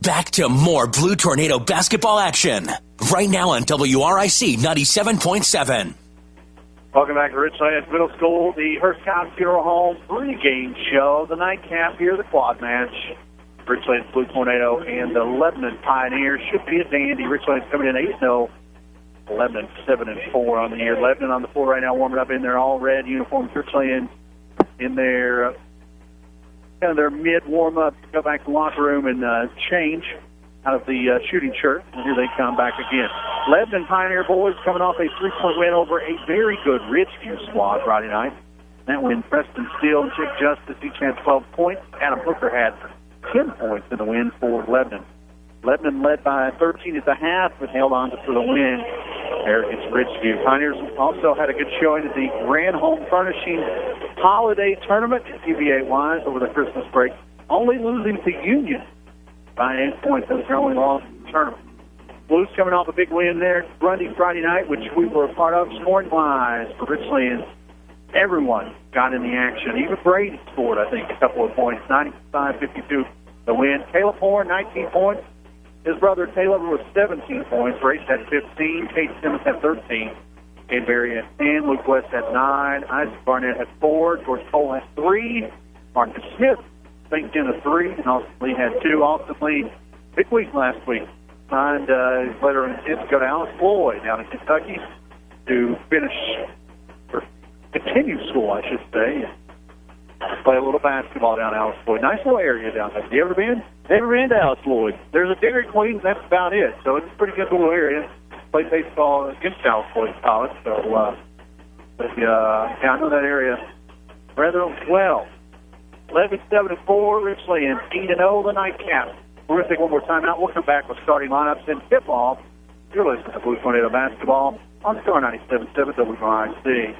Back to more Blue Tornado basketball action. Right now on WRIC 97.7. Welcome back to Richlands Middle School, the Hearst-Cobb Funeral Home pregame show. The nightcap here, the quad match. Richlands Blue Tornado and the Lebanon Pioneers should be a dandy. Richlands coming in 8-0. Lebanon 7-4 on the year. Lebanon on the floor right now, warming up in their all red uniforms. Richlands in their kind of their mid warm up, go back to the locker room and change out of the shooting shirt. And here they come back again. Lebanon Pioneer boys coming off a 3-point win over a very good Ridgeview squad Friday night. That win, Preston Steele and Chick Justice each had 12 points. Adam Hooker had 10 points in the win for Lebanon. Lebanon led by 13 at the half, but held on for the win there against Ridgeview. Pioneers also had a good showing at the Grand Home Furnishing Holiday Tournament, UVA-wise, over the Christmas break, only losing to Union by 8 points. That was their only loss in the tournament. Blues coming off a big win there at Grundy Friday night, which we were a part of, scoring-wise for Richlands. Everyone got in the action. Even Brady scored, I think, a couple of points, 95-52 the win. Caleb Horn, 19 points. His brother Taylor was 17 points. Race had 15. Kate Simmons had 13. Kate Berry had 10. Luke West had 9. Isaac Barnett had 4. George Cole had 3. Marcus Smith banked in a 3. And Austin Lee had 2. Austin Lee, big week last week. Signed his letter of intent to go to Alice Floyd down in Kentucky to finish, or continue school, I should say. Play a little basketball down Alice Floyd. Nice little area down there. You ever been? Never been to Alice Floyd. There's a Dairy Queen, that's about it. So it's a pretty good little area. Played baseball against Alice Floyd College. So, I know that area rather well. 11-7-4, Richlands 8-0, the nightcap. We're going to take one more time out. We'll come back with starting lineups and tip-off. You're listening to Blue Tornado Basketball on Star 97.7 WRIC.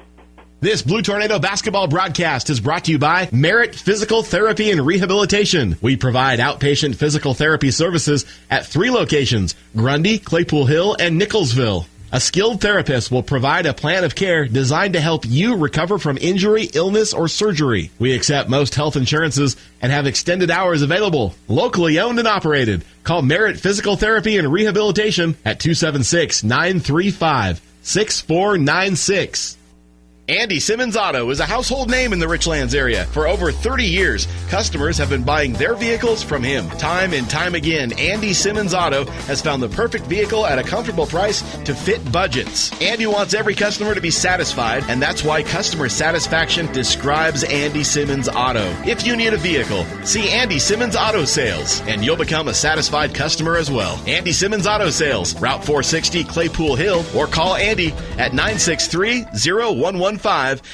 This Blue Tornado basketball broadcast is brought to you by Merit Physical Therapy and Rehabilitation. We provide outpatient physical therapy services at 3 locations, Grundy, Claypool Hill, and Nicholsville. A skilled therapist will provide a plan of care designed to help you recover from injury, illness, or surgery. We accept most health insurances and have extended hours available. Locally owned and operated. Call Merit Physical Therapy and Rehabilitation at 276-935-6496. Andy Simmons Auto is a household name in the Richlands area. For over 30 years, customers have been buying their vehicles from him. Time and time again, Andy Simmons Auto has found the perfect vehicle at a comfortable price to fit budgets. Andy wants every customer to be satisfied, and that's why customer satisfaction describes Andy Simmons Auto. If you need a vehicle, see Andy Simmons Auto Sales, and you'll become a satisfied customer as well. Andy Simmons Auto Sales, Route 460, Claypool Hill, or call Andy at 963-0115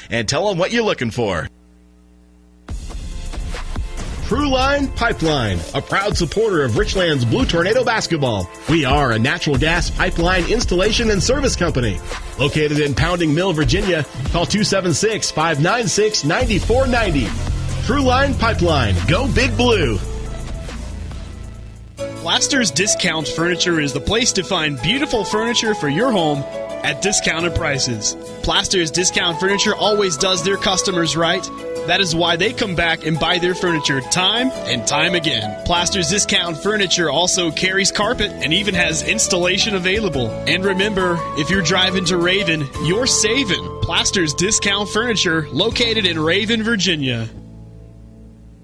and tell them what you're looking for. True Line Pipeline, a proud supporter of Richlands Blue Tornado basketball. We are a natural gas pipeline installation and service company. Located in Pounding Mill, Virginia, call 276-596-9490. True Line Pipeline, go Big Blue. Plaster's Discount Furniture is the place to find beautiful furniture for your home at discounted prices. Plaster's Discount Furniture always does their customers right. That is why they come back and buy their furniture time and time again. Plaster's Discount Furniture also carries carpet and even has installation available. And remember, if you're driving to Raven, you're saving. Plaster's Discount Furniture, located in Raven, Virginia.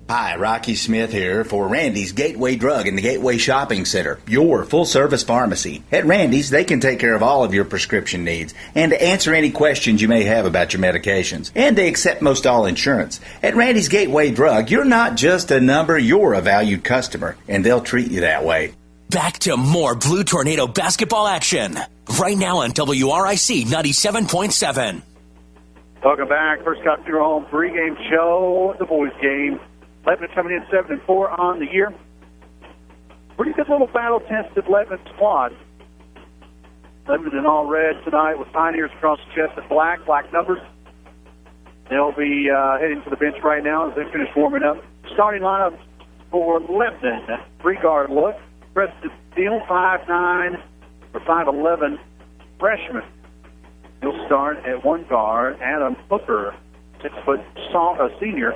Hi, Rocky Smith here for Randy's Gateway Drug and the Gateway Shopping Center, your full-service pharmacy. At Randy's, they can take care of all of your prescription needs and to answer any questions you may have about your medications. And they accept most all insurance. At Randy's Gateway Drug, you're not just a number, you're a valued customer, and they'll treat you that way. Back to more Blue Tornado basketball action. Right now on WRIC 97.7. Welcome back. First Cup Funeral Home pregame show, the boys game. Lebanon coming in 7-4 on the year. Pretty good little battle-tested Lebanon squad. Lebanon in all red tonight with Pioneers across the chest in black numbers. They'll be heading to the bench right now as they finish warming up. Starting lineup for Lebanon. 3-guard look. Preston Steele, 5'9", or 5'11", freshman. He'll start at 1 guard. Adam Hooker, 6-foot senior,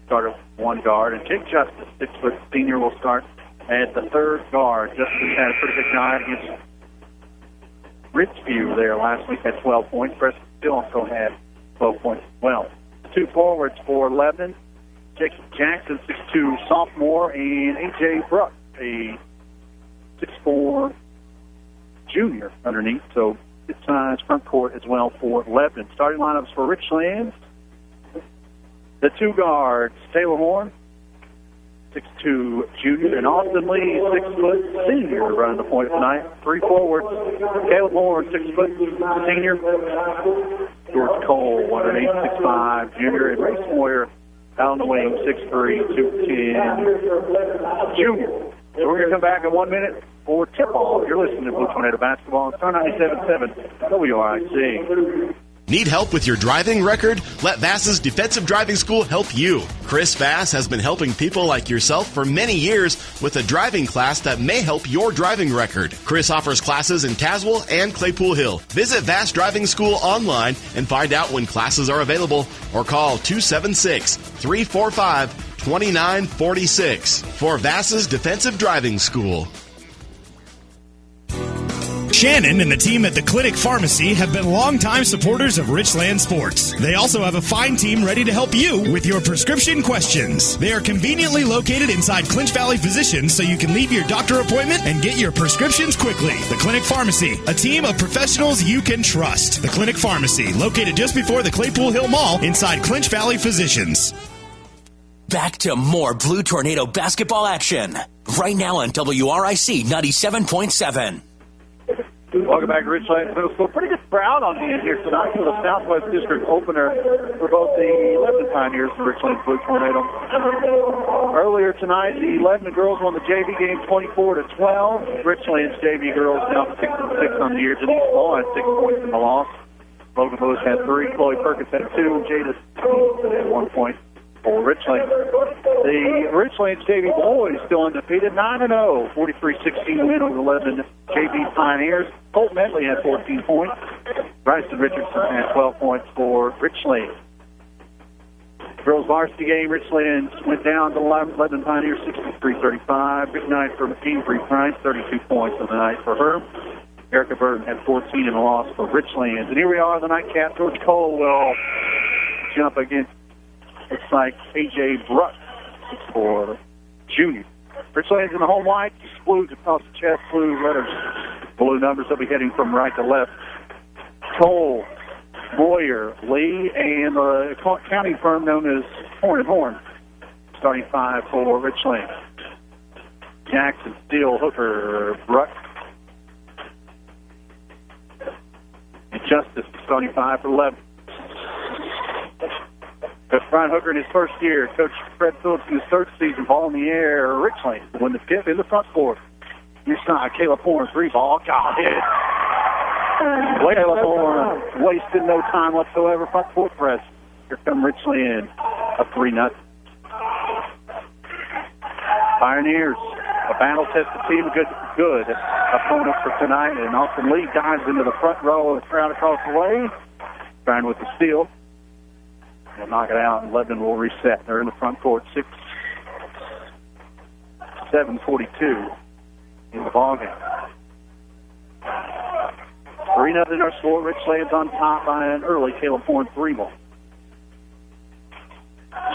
start at 1 guard, and Jake Justice, 6-foot senior, will start at the third guard. Justin had a pretty good night against Ridgeview there last week at 12 points. Preston still also had 12 points as well. Two forwards for Lebanon. Jacob Jackson, 6'2", sophomore, and A.J. Bruck, a 6'4", junior underneath. So good size front court as well for Lebanon. Starting lineups for Richlands. The two guards, Taylor Horn, 6'2", junior, and Austin Lee, 6' senior, running the point tonight. Three forwards, Caleb Moore, 6' senior. George Cole, underneath, 6'5", junior, and Race Moyer out on the wing, 6'3", 210, junior. So we're going to come back in 1 minute for tip-off. You're listening to Blue Tornado Basketball on Star 97.7 WRIC. Need help with your driving record? Let Vass's Defensive Driving School help you. Chris Vass has been helping people like yourself for many years with a driving class that may help your driving record. Chris offers classes in Tazewell and Claypool Hill. Visit Vass Driving School online and find out when classes are available or call 276-345-2946 for Vass's Defensive Driving School. Shannon and the team at the Clinic Pharmacy have been longtime supporters of Richland Sports. They also have a fine team ready to help you with your prescription questions. They are conveniently located inside Clinch Valley Physicians, so you can leave your doctor appointment and get your prescriptions quickly. The Clinic Pharmacy, a team of professionals you can trust. The Clinic Pharmacy, located just before the Claypool Hill Mall inside Clinch Valley Physicians. Back to more Blue Tornado basketball action. Right now on WRIC 97.7. Welcome back to Richlands Middle School. Pretty good crowd on hand here tonight for the Southwest District opener for both the Lebanon Pioneers and Richlands Blue Tornado. Earlier tonight, the Lebanon girls won the JV game 24-12. Richlands JV girls now 6-6 on the year. Denise Ball had 6 points in the loss. Logan Lewis had 3. Chloe Perkins had 2. Jada had 1 point for Richlands. The Richlands JV boys still undefeated, 9-0, 43-16 win over the Lebanon JV Pioneers. Colt Medley had 14 points. Bryson Richardson had 12 points for Richlands. Girls varsity game, Richlands went down to Lebanon Pioneers 63-35. Big night for McKean Price, 32 points on the night for her. Erica Burton had 14 in the loss for Richlands. And here we are, the nightcap. George Cole will jump against, looks like A.J. Bruck for junior. Richlands in the home white, blues across the chest, blue letters, blue numbers. They'll be heading from right to left. Cole, Moyer, Lee, and the accounting firm known as Horn & Horn. Starting 5 for Richlands. Jackson, Steele, Hooker, Bruck. And Justice, starting 5 for Lebanon. Coach Brian Hooker in his first year. Coach Fred Phillips in his third season. Ball in the air. Richlands win the tip in the front court. Near side, Caleb Horn, 3 ball. Got it. Caleb Horn wasted no time whatsoever. Front court press. Here come Richlands. Up 3-0. Pioneers, a battle-tested team, a good opponent for tonight. And Austin Lee dives into the front row of the crowd across the way. Trying with the steal. They'll knock it out, and Lebanon will reset. They're in the front court, 7:42 in the ballgame. 3-0 our score. Richlands on top by an early Caleb Horn 3 ball.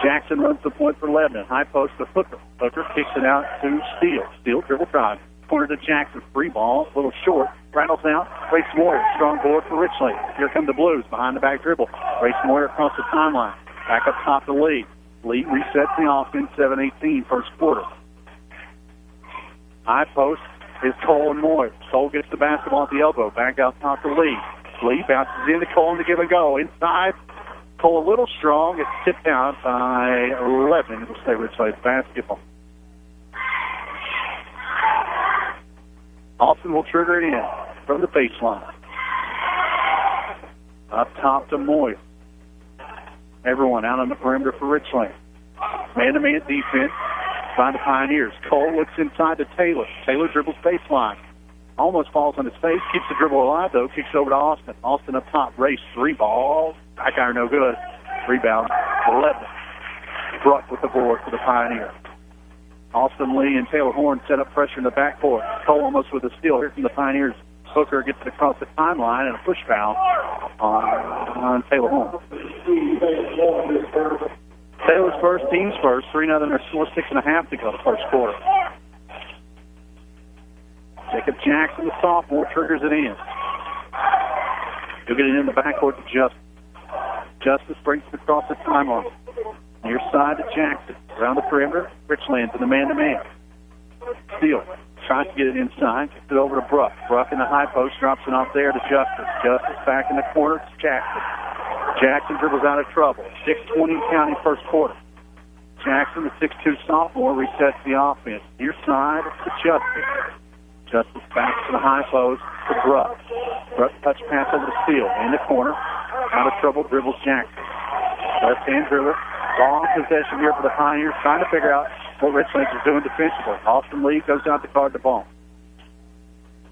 Jackson runs the point for Lebanon. High post to Hooker. Hooker kicks it out to Steele. Steele dribble drive. Corner to Jackson. 3 ball, a little short. Rattles out. Race Moyer, strong board for Richlands. Here come the Blues behind the back dribble. Race Moyer across the timeline. Back up top to Lee. Lee resets the offense, 7:18 first quarter. High post is Cole and Moyer. Cole gets the basketball at the elbow. Back out top to Lee. Lee bounces in to Cole to give a go. Inside. Cole a little strong. It's tipped out by 11. It'll stay Richlands basketball. Austin will trigger it in from the baseline. Up top to Moyer. Everyone out on the perimeter for Richlands. Man-to-man defense by the Pioneers. Cole looks inside to Taylor. Taylor dribbles baseline. Almost falls on his face. Keeps the dribble alive, though. Kicks over to Austin. Austin up top. Race. 3 ball. Back iron no good. Rebound. 11. Bruck with the board for the Pioneers. Austin Lee and Taylor Horn set up pressure in the backcourt. Cole almost with a steal here from the Pioneers. Hooker gets it across the timeline and a push foul on Taylor Horn. Taylor's first, team's first. 3-0. Their score, 6.5 to go the first quarter. Jacob Jackson, the sophomore, triggers it in. He'll get it in the backcourt to Justice. Justice brings it across the timeline. Near side to Jackson. Around the perimeter, Richlands in the man-to-man. Steele tries to get it inside. Gets it over to Bruck. Bruck in the high post, drops it off there to Justice. Justice back in the corner to Jackson. Jackson dribbles out of trouble. 6:20 counting first quarter. Jackson, the 6'2 sophomore, resets the offense. Near side to Justice. Justice back to the high post to Bruck. Bruck touch pass over to Steele. In the corner. Out of trouble, dribbles Jackson. Left-hand dribble. Long possession here for the Pioneers, trying to figure out what Richlands is doing defensively. Austin Lee goes out to guard the ball.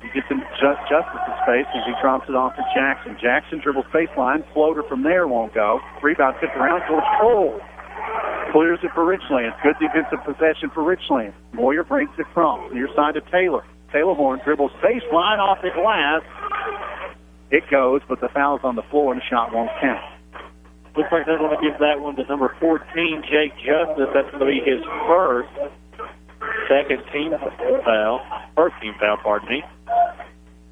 He gets in Justice's face as he drops it off to Jackson. Jackson dribbles baseline. Floater from there won't go. Rebound tipped around towards Cole. Clears it for Richlands. Good defensive possession for Richlands. Moyer breaks it across. Near side to Taylor. Taylor Horn dribbles baseline off the glass. It goes, but the foul's on the floor and the shot won't count. Looks like they're going to give that one to number 14, Jake Justice. That's going to be his first team foul, pardon me.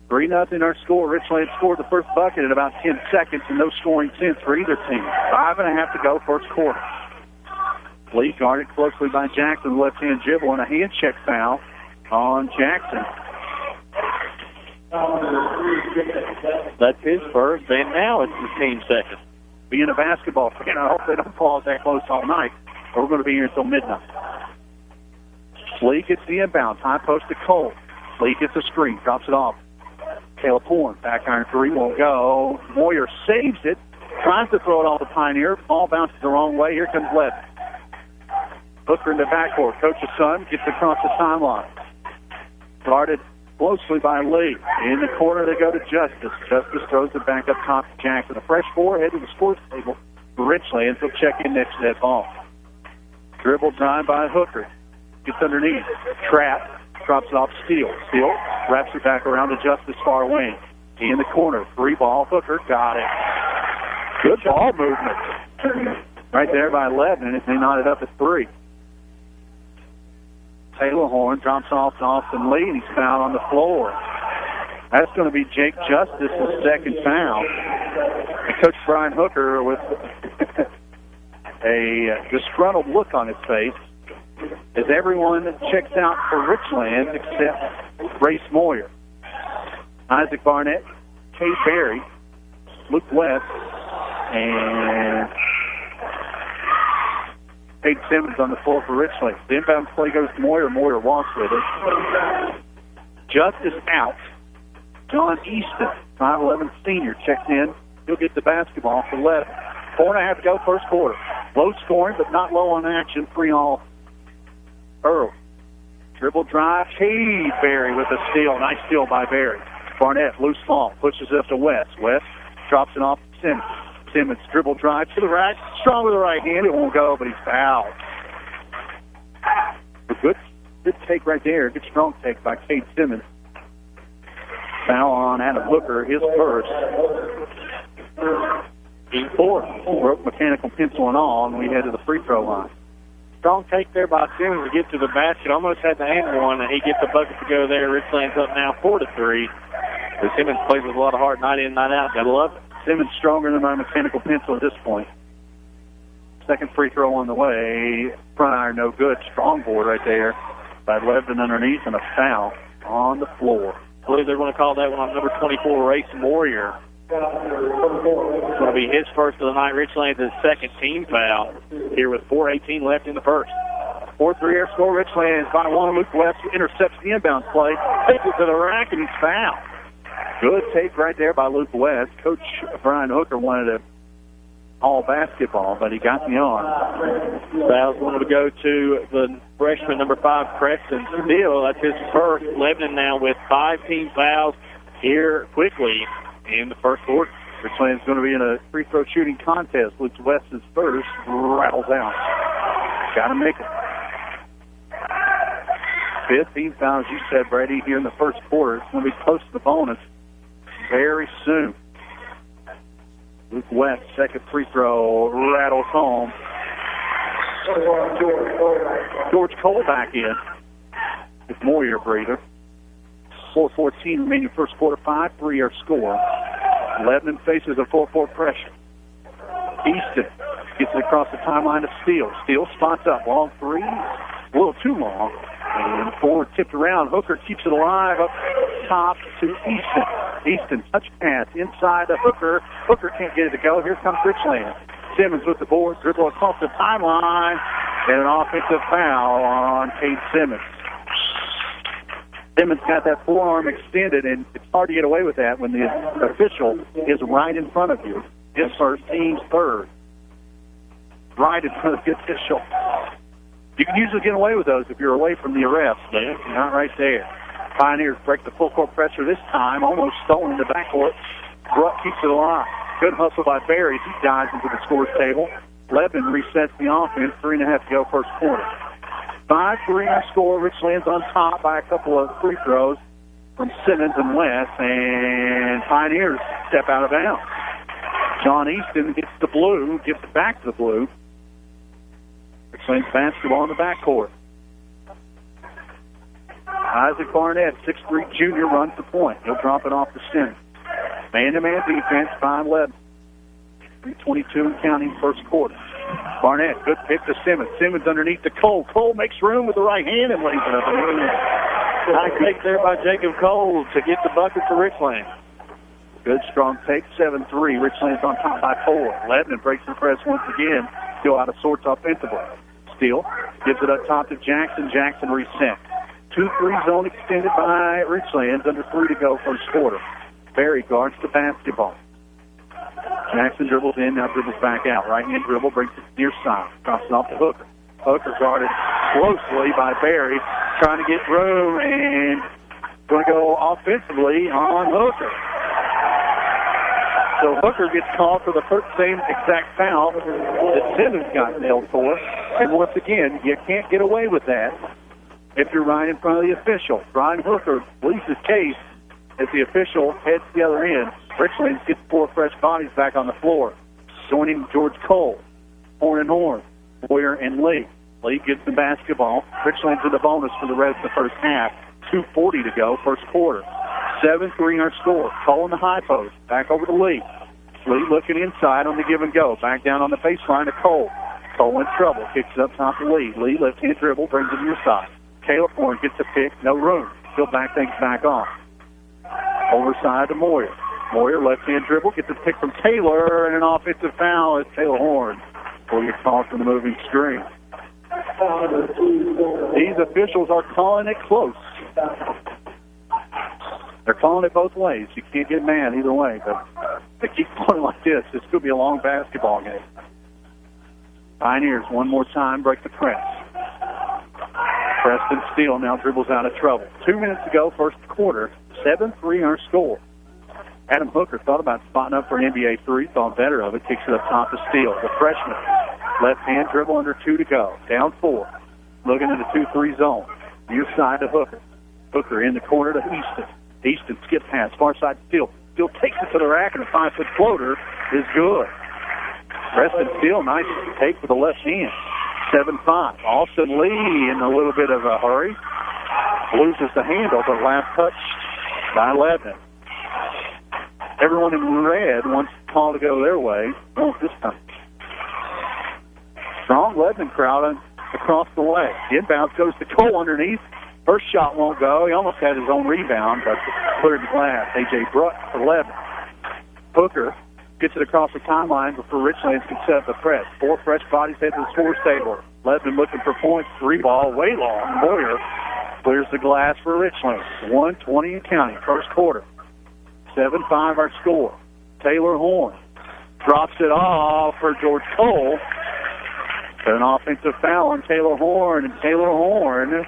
3-0 our score. Richlands scored the first bucket in about 10 seconds, and no scoring since for either team. 5.5 to go, first quarter. Lee guarded closely by Jackson, left-hand dribble, and a hand check foul on Jackson. That's his first, and now it's the team second. Being a basketball fan, I hope they don't pause that close all night, or we're going to be here until midnight. Lee gets the inbound. High post to Cole. Lee gets a screen, drops it off. Caleb Horn, back iron three, won't go. Moyer saves it, tries to throw it off the Pioneer. Ball bounces the wrong way. Here comes Levin. Hooker in the backcourt. Coach's son gets across the timeline. Guarded closely by Lee. In the corner, they go to Justice. Justice throws it back up top to Jackson. A fresh four head to the scores table for Richlands. He'll check in next to that ball. Dribble drive by Hooker. Gets underneath. Trap. Drops it off Steele. Steele wraps it back around to Justice far wing. In the corner. 3-ball. Hooker got it. Good ball movement. Right there by Lebanon, and they knotted up at 3. Taylor Horn drops off to Austin Lee, and he's fouled on the floor. That's going to be Jake Justice's second foul. And Coach Brian Hooker with a disgruntled look on his face as everyone checks out for Richlands except Race Moyer. Isaac Barnett, Kate Berry, Luke West, and Kate Simmons on the floor for Richlands. The inbound play goes to Moyer. Moyer walks with it. Justice out. John Easton, 5'11 senior, checks in. He'll get the basketball for Lebanon. 4.5 to go, first quarter. Low scoring, but not low on action. 3-all Earl. Dribble drive. Kate Berry with a steal. Nice steal by Berry. Barnett, loose ball, pushes it up to West. West drops it off to Simmons. Simmons dribble drive to the right. Strong with the right hand. It won't go, but he's fouled. A good take right there. Good strong take by Kate Simmons. Foul on Adam Hooker, his first. Team 4. Broke mechanical pencil and all, and we head to the free throw line. Strong take there by Simmons to get to the basket. Almost had the handle one, and he gets the bucket to go there. Richlands up now 4-3. But Simmons plays with a lot of heart, night in, night out. Gotta love it. Simmons stronger than my mechanical pencil at this point. Second free throw on the way. Front iron no good. Strong board right there by Lebanon underneath, and a foul on the floor. I believe they're going to call that one on number 24, Race Moyer. It's going to be his first of the night. Richlands' his second team foul here with 4:18 left in the first. 4-3 air score. Richlands by 1. Luke West intercepts the inbound play. Takes it to the rack, and he's fouled. Good take right there by Luke West. Coach Brian Hooker wanted a all basketball, but he got the arm. Foul's going to go to the freshman, number 5, Preston Steele. That's his first. Lebanon now with 5 team fouls here quickly in the first quarter. Richlands going to be in a free throw shooting contest. Luke West's first rattles out. Got to make it. Fifth team foul, as you said, Brady, here in the first quarter. It's going to be close to the bonus very soon. Luke West, second free throw, rattles home. George Cole back in with Moyer breather. 4:14 remaining first quarter, 5-3 our score. Lebanon faces a 4-4 pressure. Easton gets it across the timeline to Steele. Steele spots up, long three, a little too long. And forward tipped around. Hooker keeps it alive up top to Easton. Easton touch pass inside to Hooker. Hooker can't get it to go. Here comes Richlands. Simmons with the board, dribble across the timeline, and an offensive foul on Cade Simmons. Simmons got that forearm extended, and it's hard to get away with that when the official is right in front of you. His first, team's third. Right in front of the official. You can usually get away with those if you're away from the arrest. You're not right there. Pioneers break the full court pressure this time, almost stolen in the backcourt. Bruck keeps it alive. Good hustle by Barry. He dives into the scores table. Lebanon resets the offense. 3.5 to go first quarter. 5-3 our score. Richlands on top by a couple of free throws from Simmons and West. And Pioneers step out of bounds. John Easton gets the blue, gives it back to the blue. Richlands basketball in the backcourt. Isaac Barnett, 6'3" junior, runs the point. He'll drop it off to Simmons. Man-to-man defense, 5-11. 3:22 and counting first quarter. Barnett, good pick to Simmons. Simmons underneath to Cole. Cole makes room with the right hand and lays it up. Nice take there by Jacob Cole to get the bucket for Richlands. Good strong take, 7-3. Richlands on top by 4. Lebanon breaks the press once again. Still out of sorts offensively. Steele gives it up top to Jackson. Jackson reset. 2-3 zone extended by Richlands. Under 3 to go first quarter. Barry guards the basketball. Jackson dribbles in, now dribbles back out. Right-hand dribble, brings it near side. Crosses off to Hooker. Hooker guarded closely by Barry, trying to get room and going to go offensively on Hooker. So Hooker gets called for the same exact foul that Simmons got nailed for. And once again, you can't get away with that if you're right in front of the official. Brian Hooker pleads his case as the official heads the other end. Richlands gets 4 fresh bodies back on the floor. Joining George Cole, Horn and Horn, Boyer and Lee. Lee gets the basketball. Richlands in the bonus for the rest of the first half. 2:40 to go, first quarter. 7-3 our score. Cole in the high post. Back over to Lee. Lee looking inside on the give and go. Back down on the baseline to Cole. Cole in trouble. Kicks it up top to Lee. Lee left-hand dribble, brings it to your side. Caleb Horn gets a pick. No room. He'll back things back off. Overside to Moyer. Moyer, left-hand dribble, gets a pick from Taylor, and an offensive foul as Taylor Horn will get called from the moving screen. These officials are calling it close. They're calling it both ways. You can't get mad either way, but they keep going like this. This could be a long basketball game. Pioneers, one more time, break the press. Preston Steele now dribbles out of trouble. 2 minutes to go, first quarter. 7-3 our score. Adam Hooker thought about spotting up for an NBA three, thought better of it, kicks it up top to Steele. The freshman, left-hand dribble, under 2 to go. Down 4. Looking at the 2-3 zone. Near side to Hooker. Hooker in the corner to Easton. Easton skip pass, far side to Steele. Steele takes it to the rack, and a 5-foot floater is good. Preston Steele, nice take with the left hand. 7-5. Austin Lee in a little bit of a hurry. Loses the handle, but last touch by Lebanon. Everyone in red wants the call to go their way. Oh, this time. Strong Lebanon crowd across the way. The inbound goes to Cole underneath. First shot won't go. He almost had his own rebound, but cleared the glass. A.J. Bruck for Lebanon. Hooker gets it across the timeline before Richlands can set up the press. 4 fresh bodies head to the scores table. Lebanon looking for points. 3 ball, way long. Boyer clears the glass for Richlands. 1:20 and counting, first quarter. 7-5 our score. Taylor Horn drops it off for George Cole. But an offensive foul on Taylor Horn, and Taylor Horn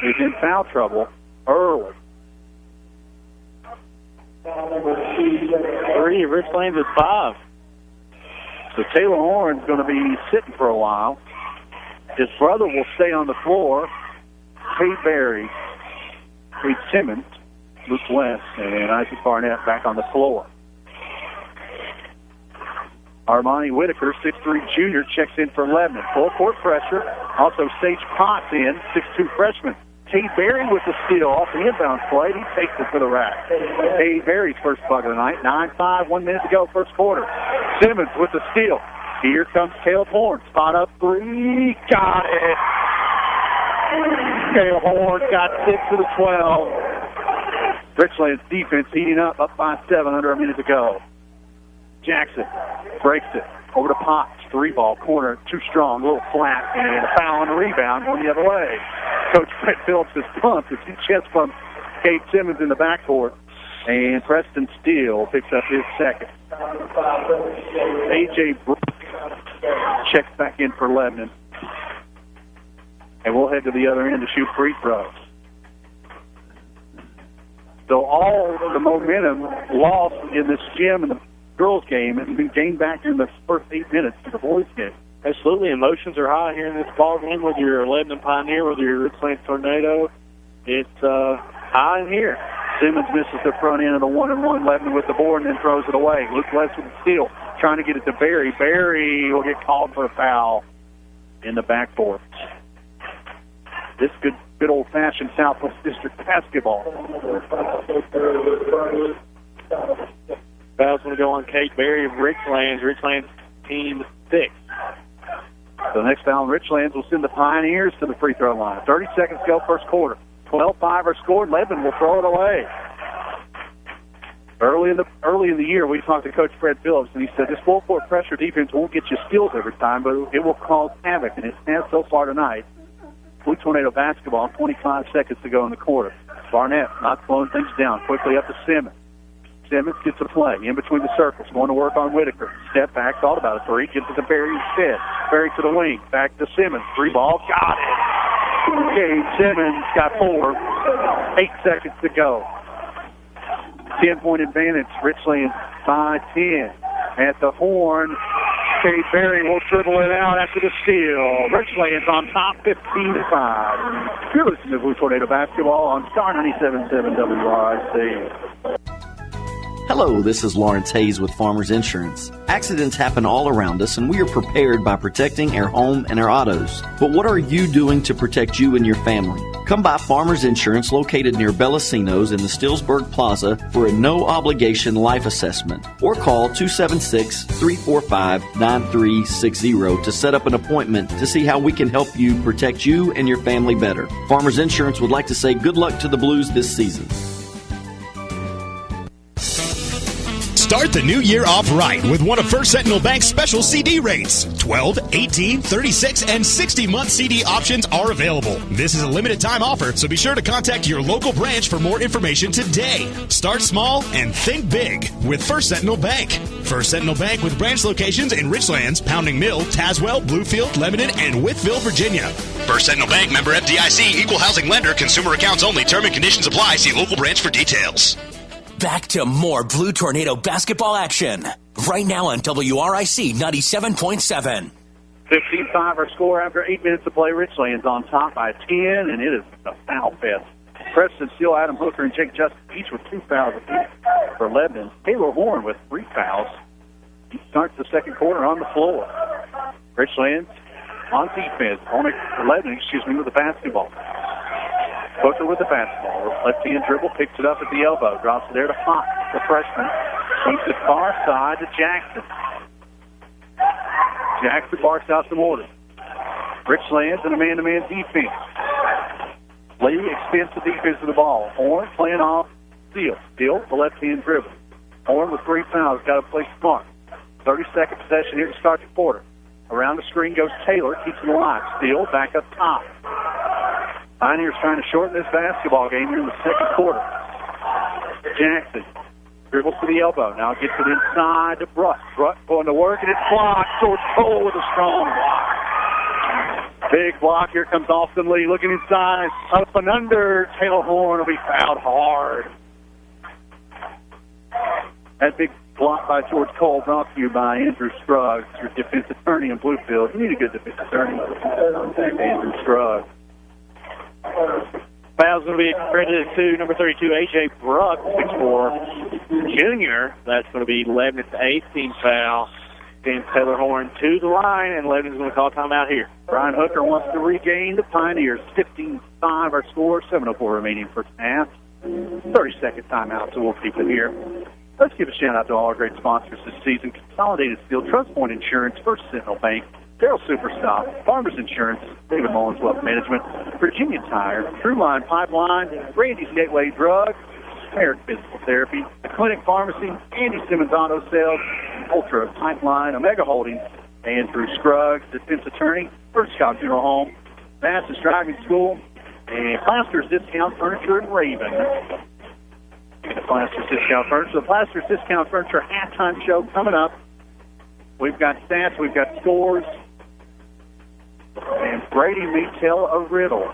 is in foul trouble early. 3, Richlands is 5. So Taylor Horn's going to be sitting for a while. His brother will stay on the floor. Cade Berry, Reed Simmons, Luke West, and Isaac Barnett back on the floor. Armani Whitaker, 6'3" junior, checks in for Lebanon. Full court pressure. Also Sage Potts in, 6'2" freshman. Cade Berry with the steal off the inbound play. He takes it to the rack. Cade Berry's first bucket of the night. 9-5, 1 minute to go, first quarter. Simmons with the steal. Here comes Caleb Horn. Spot up three. Got it. Caleb Horn got 6 to the 12. Richlands defense heating up by 7 under a minute to go. Jackson breaks it over to Potts. 3-ball corner, too strong, a little flat, and a foul on the rebound going the other way. Coach Brett Phillips is pumped as he chest bumps Cade Simmons in the backcourt, and Preston Steele picks up his second. A.J. Brooks checks back in for Lebanon. And we'll head to the other end to shoot free throws. So all the momentum lost in this gym in the girls' game has been gained back in the first 8 minutes of the boys' game. Absolutely. Emotions are high here in this ball game, whether you're a Lebanon Pioneer, whether you're a Richlands Tornado. It's high in here. Simmons misses the front end of the 1-and-1. Lebanon with the board and then throws it away. Luke West with the steal, trying to get it to Berry. Berry will get called for a foul in the backcourt. This good old-fashioned Southwest District basketball. Foul's going to go on Cade Berry of Richlands. Richlands team 6. The next foul on Richlands will send the Pioneers to the free throw line. 30 seconds to go, first quarter. 12-5 are scored. Lebanon will throw it away. Early in the year, we talked to Coach Fred Phillips, and he said this full-court pressure defense won't get you steals every time, but it will cause havoc, and it has so far tonight. Blue Tornado basketball, 25 seconds to go in the quarter. Barnett not slowing things down. Quickly up to Simmons. Simmons gets a play in between the circles, going to work on Whitaker. Step back, thought about a three, gives it to Berry instead. Berry to the wing, back to Simmons. 3-ball, got it. Okay, Simmons got 4. 8 seconds to go. 10-point advantage, Richlands by 10. At the horn, Cade Berry will dribble it out after the steal. Richlands on top, 15-5. You're listening to Blue Tornado basketball on Star 97.7 WRIC. Hello, this is Lawrence Hayes with Farmers Insurance. Accidents happen all around us, and we are prepared by protecting our home and our autos. But what are you doing to protect you and your family? Come by Farmers Insurance located near Bellasinos in the Stillsburg Plaza for a no-obligation life assessment. Or call 276-345-9360 to set up an appointment to see how we can help you protect you and your family better. Farmers Insurance would like to say good luck to the Blues this season. Start the new year off right with one of First Sentinel Bank's special CD rates. 12, 18, 36, and 60-month CD options are available. This is a limited time offer, so be sure to contact your local branch for more information today. Start small and think big with First Sentinel Bank. First Sentinel Bank with branch locations in Richlands, Pounding Mill, Tazewell, Bluefield, Lebanon, and Wytheville, Virginia. First Sentinel Bank, member FDIC, equal housing lender, consumer accounts only, term and conditions apply. See local branch for details. Back to more Blue Tornado basketball action. Right now on WRIC 97.7. 15-5 our score after 8 minutes to play. Richlands on top by 10, and it is a foul fest. Preston Steele, Adam Hooker, and Jake Justice each with 2 fouls apiece for Lebanon. Taylor Horn with 3 fouls. He starts the second quarter on the floor. Richlands on defense. Lebanon, with the basketball. Hooker with the basketball. Left-hand dribble, picks it up at the elbow. Drops it there to Fox, the freshman. Keeps it far side to Jackson. Jackson barks out some orders. Richlands in a man-to-man defense. Lee extends the defense of the ball. Horn playing off Steele. Steele, the left-hand dribble. Horn with 3 fouls. Got to play smart. 30-second possession here to start the quarter. Around the screen goes Taylor. Keeps it alive. Steele back up top. Pioneers trying to shorten this basketball game here in the second quarter. Jackson dribbles to the elbow. Now gets it inside to Brutt. Brutt going to work, and it's blocked. George Cole with a strong block. Big block. Here comes Austin Lee looking inside. Up and under. Taylor Horn will be fouled hard. That big block by George Cole brought to you by Andrew Scruggs, your defense attorney in Bluefield. You need a good defense attorney. Andrew Scruggs. Foul's going to be credited to number 32, A.J. Bruck, 6'4", junior. That's going to be Lebanon's 8th team foul. Then Taylor Horn to the line, and Lebanon's going to call timeout here. Brian Hooker wants to regain the Pioneers. 15-5 our score, 7:04 remaining first half. 30-second timeout, so we'll keep it here. Let's give a shout-out to all our great sponsors this season. Consolidated Steel, Trust Point Insurance, First Sentinel Bank, Darrell Superstop, Farmers Insurance, David Mullins Wealth Management, Virginia Tire, Throughline Pipeline, Randy's Gateway Drug, American Physical Therapy, the Clinic Pharmacy, Andy Simmons Auto Sales, Ultra Pipeline, Omega Holdings, Andrew Scruggs, Defense Attorney, First Scott Funeral Home, Bass's Driving School, and Plaster's Discount Furniture in Raven. The Plaster's Discount Furniture. The Plaster's Discount Furniture halftime show coming up. We've got stats, we've got scores, and Brady may tell a riddle.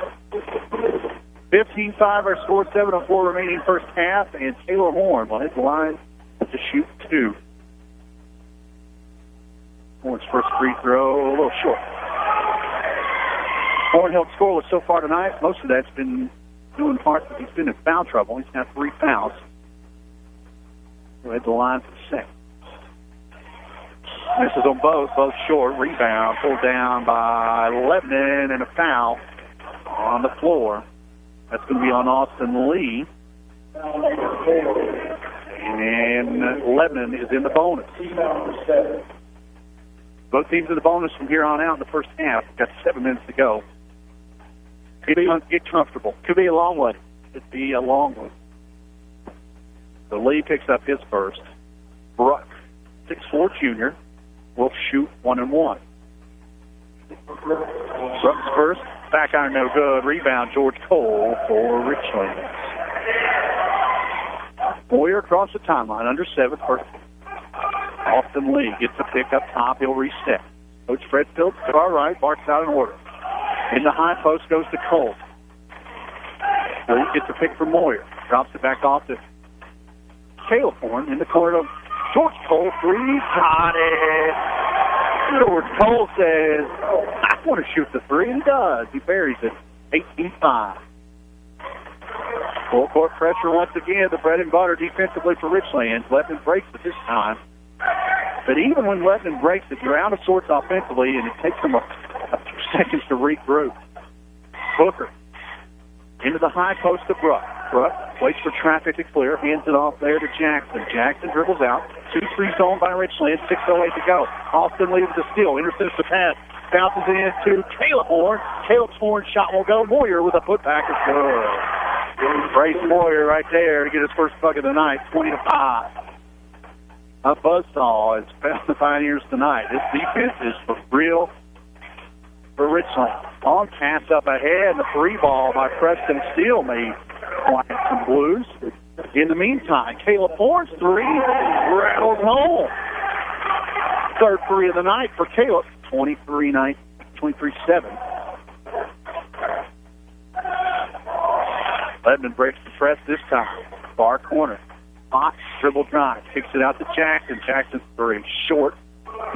15-5 our score, 7:04 remaining first half, and Taylor Horn will hit the line to shoot 2. Horn's first free throw, a little short. Horn held scoreless so far tonight. Most of that's been doing parts that he's been in foul trouble. He's got 3 fouls. He'll hit the line for the second. Misses on both short. Rebound pulled down by Lebanon, and a foul on the floor. That's going to be on Austin Lee. And Lebanon is in the bonus. Both teams in the bonus from here on out in the first half. Got 7 minutes to go. Get comfortable. Could be a long one. Could be a long one. So Lee picks up his first. Bruck, 6'4" junior, will shoot 1 and 1. Bruck's first. Back iron no good. Rebound George Cole for Richlands. Boyer across the timeline, under 7 for Austin Lee. Gets a pick up top. He'll reset. Coach Fred Phillips to our right. Barks out in order. In the high post goes to Cole. Lee gets a pick from Moyer. Drops it back off to Caleb Horn in the corner of George Cole. 3. Got it. George Cole says, I want to shoot the 3, and he does. He buries it. 18-5. Full court pressure once again. The bread and butter defensively for Richlands. Lebanon breaks it this time. But even when Lebanon breaks it, you're out of sorts offensively, and it takes them a few seconds to regroup. Hooker into the high post of Bruck. Bruck waits for traffic to clear, hands it off there to Jackson. Jackson dribbles out. 2-3 zone by Richlands. 6:08 to go. Austin leaves the steal. Intercepts the pass. Bounces it to Caleb Horn. Caleb's Horn shot will go. Moyer with a putback is good. Brace Moyer right there to get his first bucket of the night. 20-5. A buzzsaw has found the Pioneers tonight. This defense is for real for Richlands. On pass up ahead, and the 3 ball by Preston Steele may quiet some blues. In the meantime, Caleb Horn's 3 rattles home. Third 3 of the night for Caleb. 23-7. Lebanon breaks the press this time. Far corner. Fox dribble drive. Kicks it out to Jackson. Jackson's 3. Short.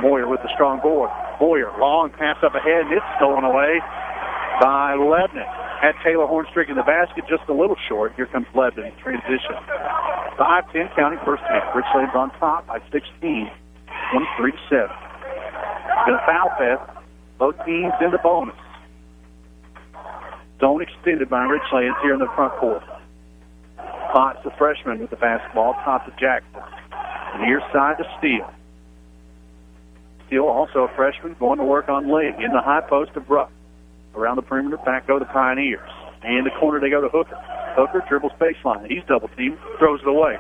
Moyer with the strong board. Moyer, long pass up ahead, and it's stolen away by Lebanon. Had Taylor Horn streaking the basket just a little short. Here comes Lebanon in transition. 5-10 counting first half. Richlands on top by 16. 23-7. Going to foul fest. Both teams in the bonus. Zone extended by Richlands here in the front court. Potts, the freshman, with the basketball. Top to Jackson. Near side to Steele. Steele, also a freshman, going to work on Lee. In the high post of Bruck. Around the perimeter, back go the Pioneers. In the corner, they go to Hooker. Hooker dribbles baseline. He's double-teamed, throws it away.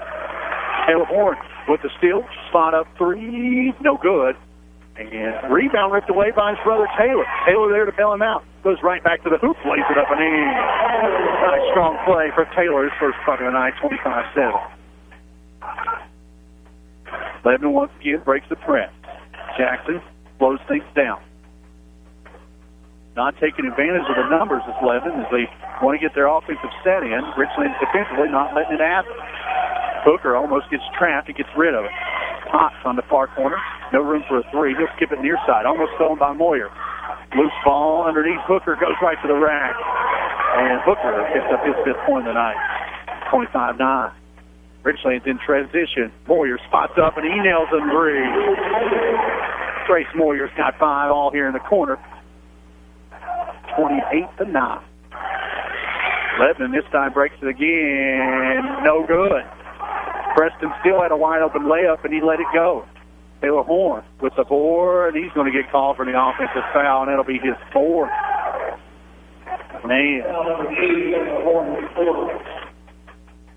Caleb Horn with the steal. Spot up 3, no good. And rebound ripped away by his brother Taylor. Taylor there to bail him out. Goes right back to the hoop, lays it up and in. Nice strong play for Taylor. His first bucket of the night, 25-7. Lebanon once again breaks the press. Jackson slows things down. Not taking advantage of the numbers as Lebanon as they want to get their offensive set in. Richlands defensively not letting it happen. Hooker almost gets trapped. He gets rid of it. Potts on the far corner. No room for a 3. He'll skip it near side. Almost stolen by Moyer. Loose ball underneath. Hooker goes right to the rack. And Hooker picks up his 5th point of the night. 25-9. Richlands in transition. Moyer spots up, and he nails a 3. Trace Moyer's got 5 all here in the corner. 28-9. Lebanon this time breaks it again. No good. Preston still had a wide-open layup, and he let it go. Taylor Horn with the board. He's going to get called for the offensive foul, and it'll be his 4th. Man.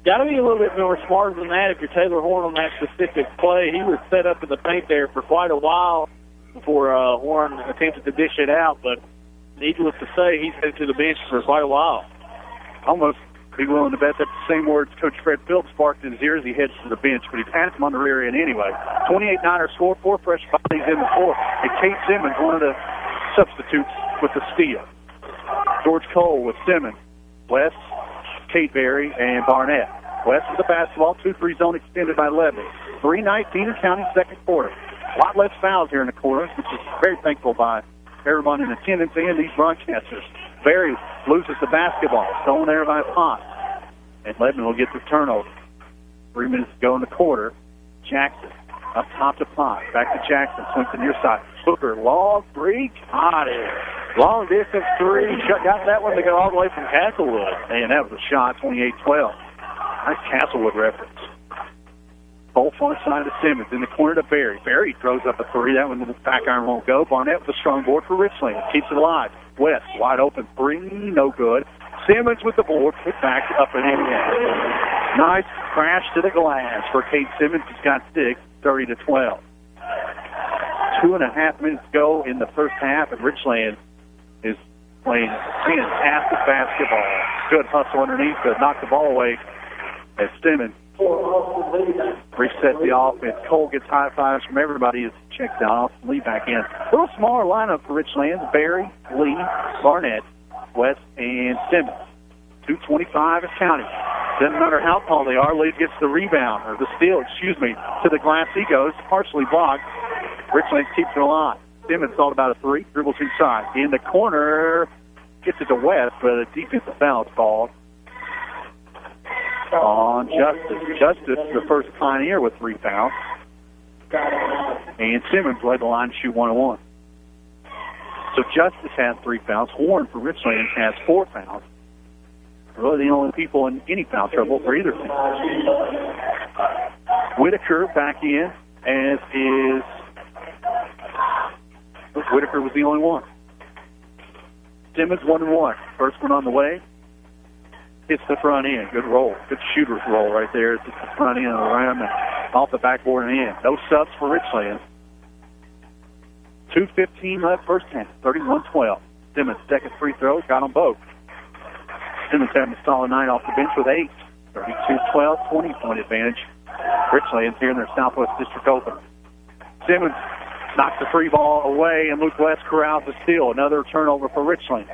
Got to be a little bit more smarter than that if you're Taylor Horn on that specific play. He was set up in the paint there for quite a while before Horn attempted to dish it out, but needless to say, he's headed to the bench for quite a while. Almost be willing to bet that the same words Coach Fred Phillips sparked in his ears. He heads to the bench, but he passed him on the rear end anyway. 28-9er score, 4 fresh bodies in the floor. And Kate Simmons, one of the substitutes with the steal. George Cole with Simmons. West, Kate Berry, and Barnett. West with the basketball, 2-3 zone extended by Lebanon. 3:19 in counting second quarter. A lot less fouls here in the quarter, which is very thankful by everyone in attendance and these broadcasters. Berry loses the basketball, stolen there by Potts. And Lebanon will get the turnover. 3 minutes to go in the quarter. Jackson up top to Potts. Back to Jackson. Swings to near side. Hooker, long 3. Got it. Long distance 3. Got that one to go all the way from Castlewood. And that was a shot, 28-12. Nice Castlewood reference. Both far side of Simmons in the corner to Berry. Berry throws up a 3. That one to the back iron won't go. Barnett with a strong board for Richlands. Keeps it alive. West wide open 3. No good. Simmons with the board. Put back up and in. Nice crash to the glass for Kate Simmons. He's got 6. 30-12. 2.5 minutes to go in the first half, and Richlands is playing fantastic basketball. Good hustle underneath to knock the ball away as Simmons reset the offense. Cole gets high fives from everybody as he checks out. Lee back in. A little smaller lineup for Richlands. Berry, Lee, Barnett, West, and Simmons. 2:25 is counting. Doesn't matter how tall they are. Lee gets the rebound, or the steal, to the glass he goes. Partially blocked. Richlands keeps it alive. Simmons thought about a 3. Dribbles inside. In the corner. Gets it to West, but a defensive foul is called on Justice. Justice, the first Pioneer with 3 fouls. And Simmons led the line to shoot 1-1. So Justice has 3 fouls. Horn for Richlands has 4 fouls. Really the only people in any foul trouble for either team. Whitaker back in, as is... Whitaker was the only one. Simmons 1-1. First one on the way. Hits the front end. Good roll. Good shooter's roll right there. It's the front end of the rim and off the backboard and in. No subs for Richlands. 2:15 left first half. 31-12. Simmons' second free throw. Got them both. Simmons having a solid night off the bench with 8. 32-12, 20-point advantage. Richlands here in their Southwest District opener. Simmons knocks the 3 ball away, and Luke West corrals the steal. Another turnover for Richlands.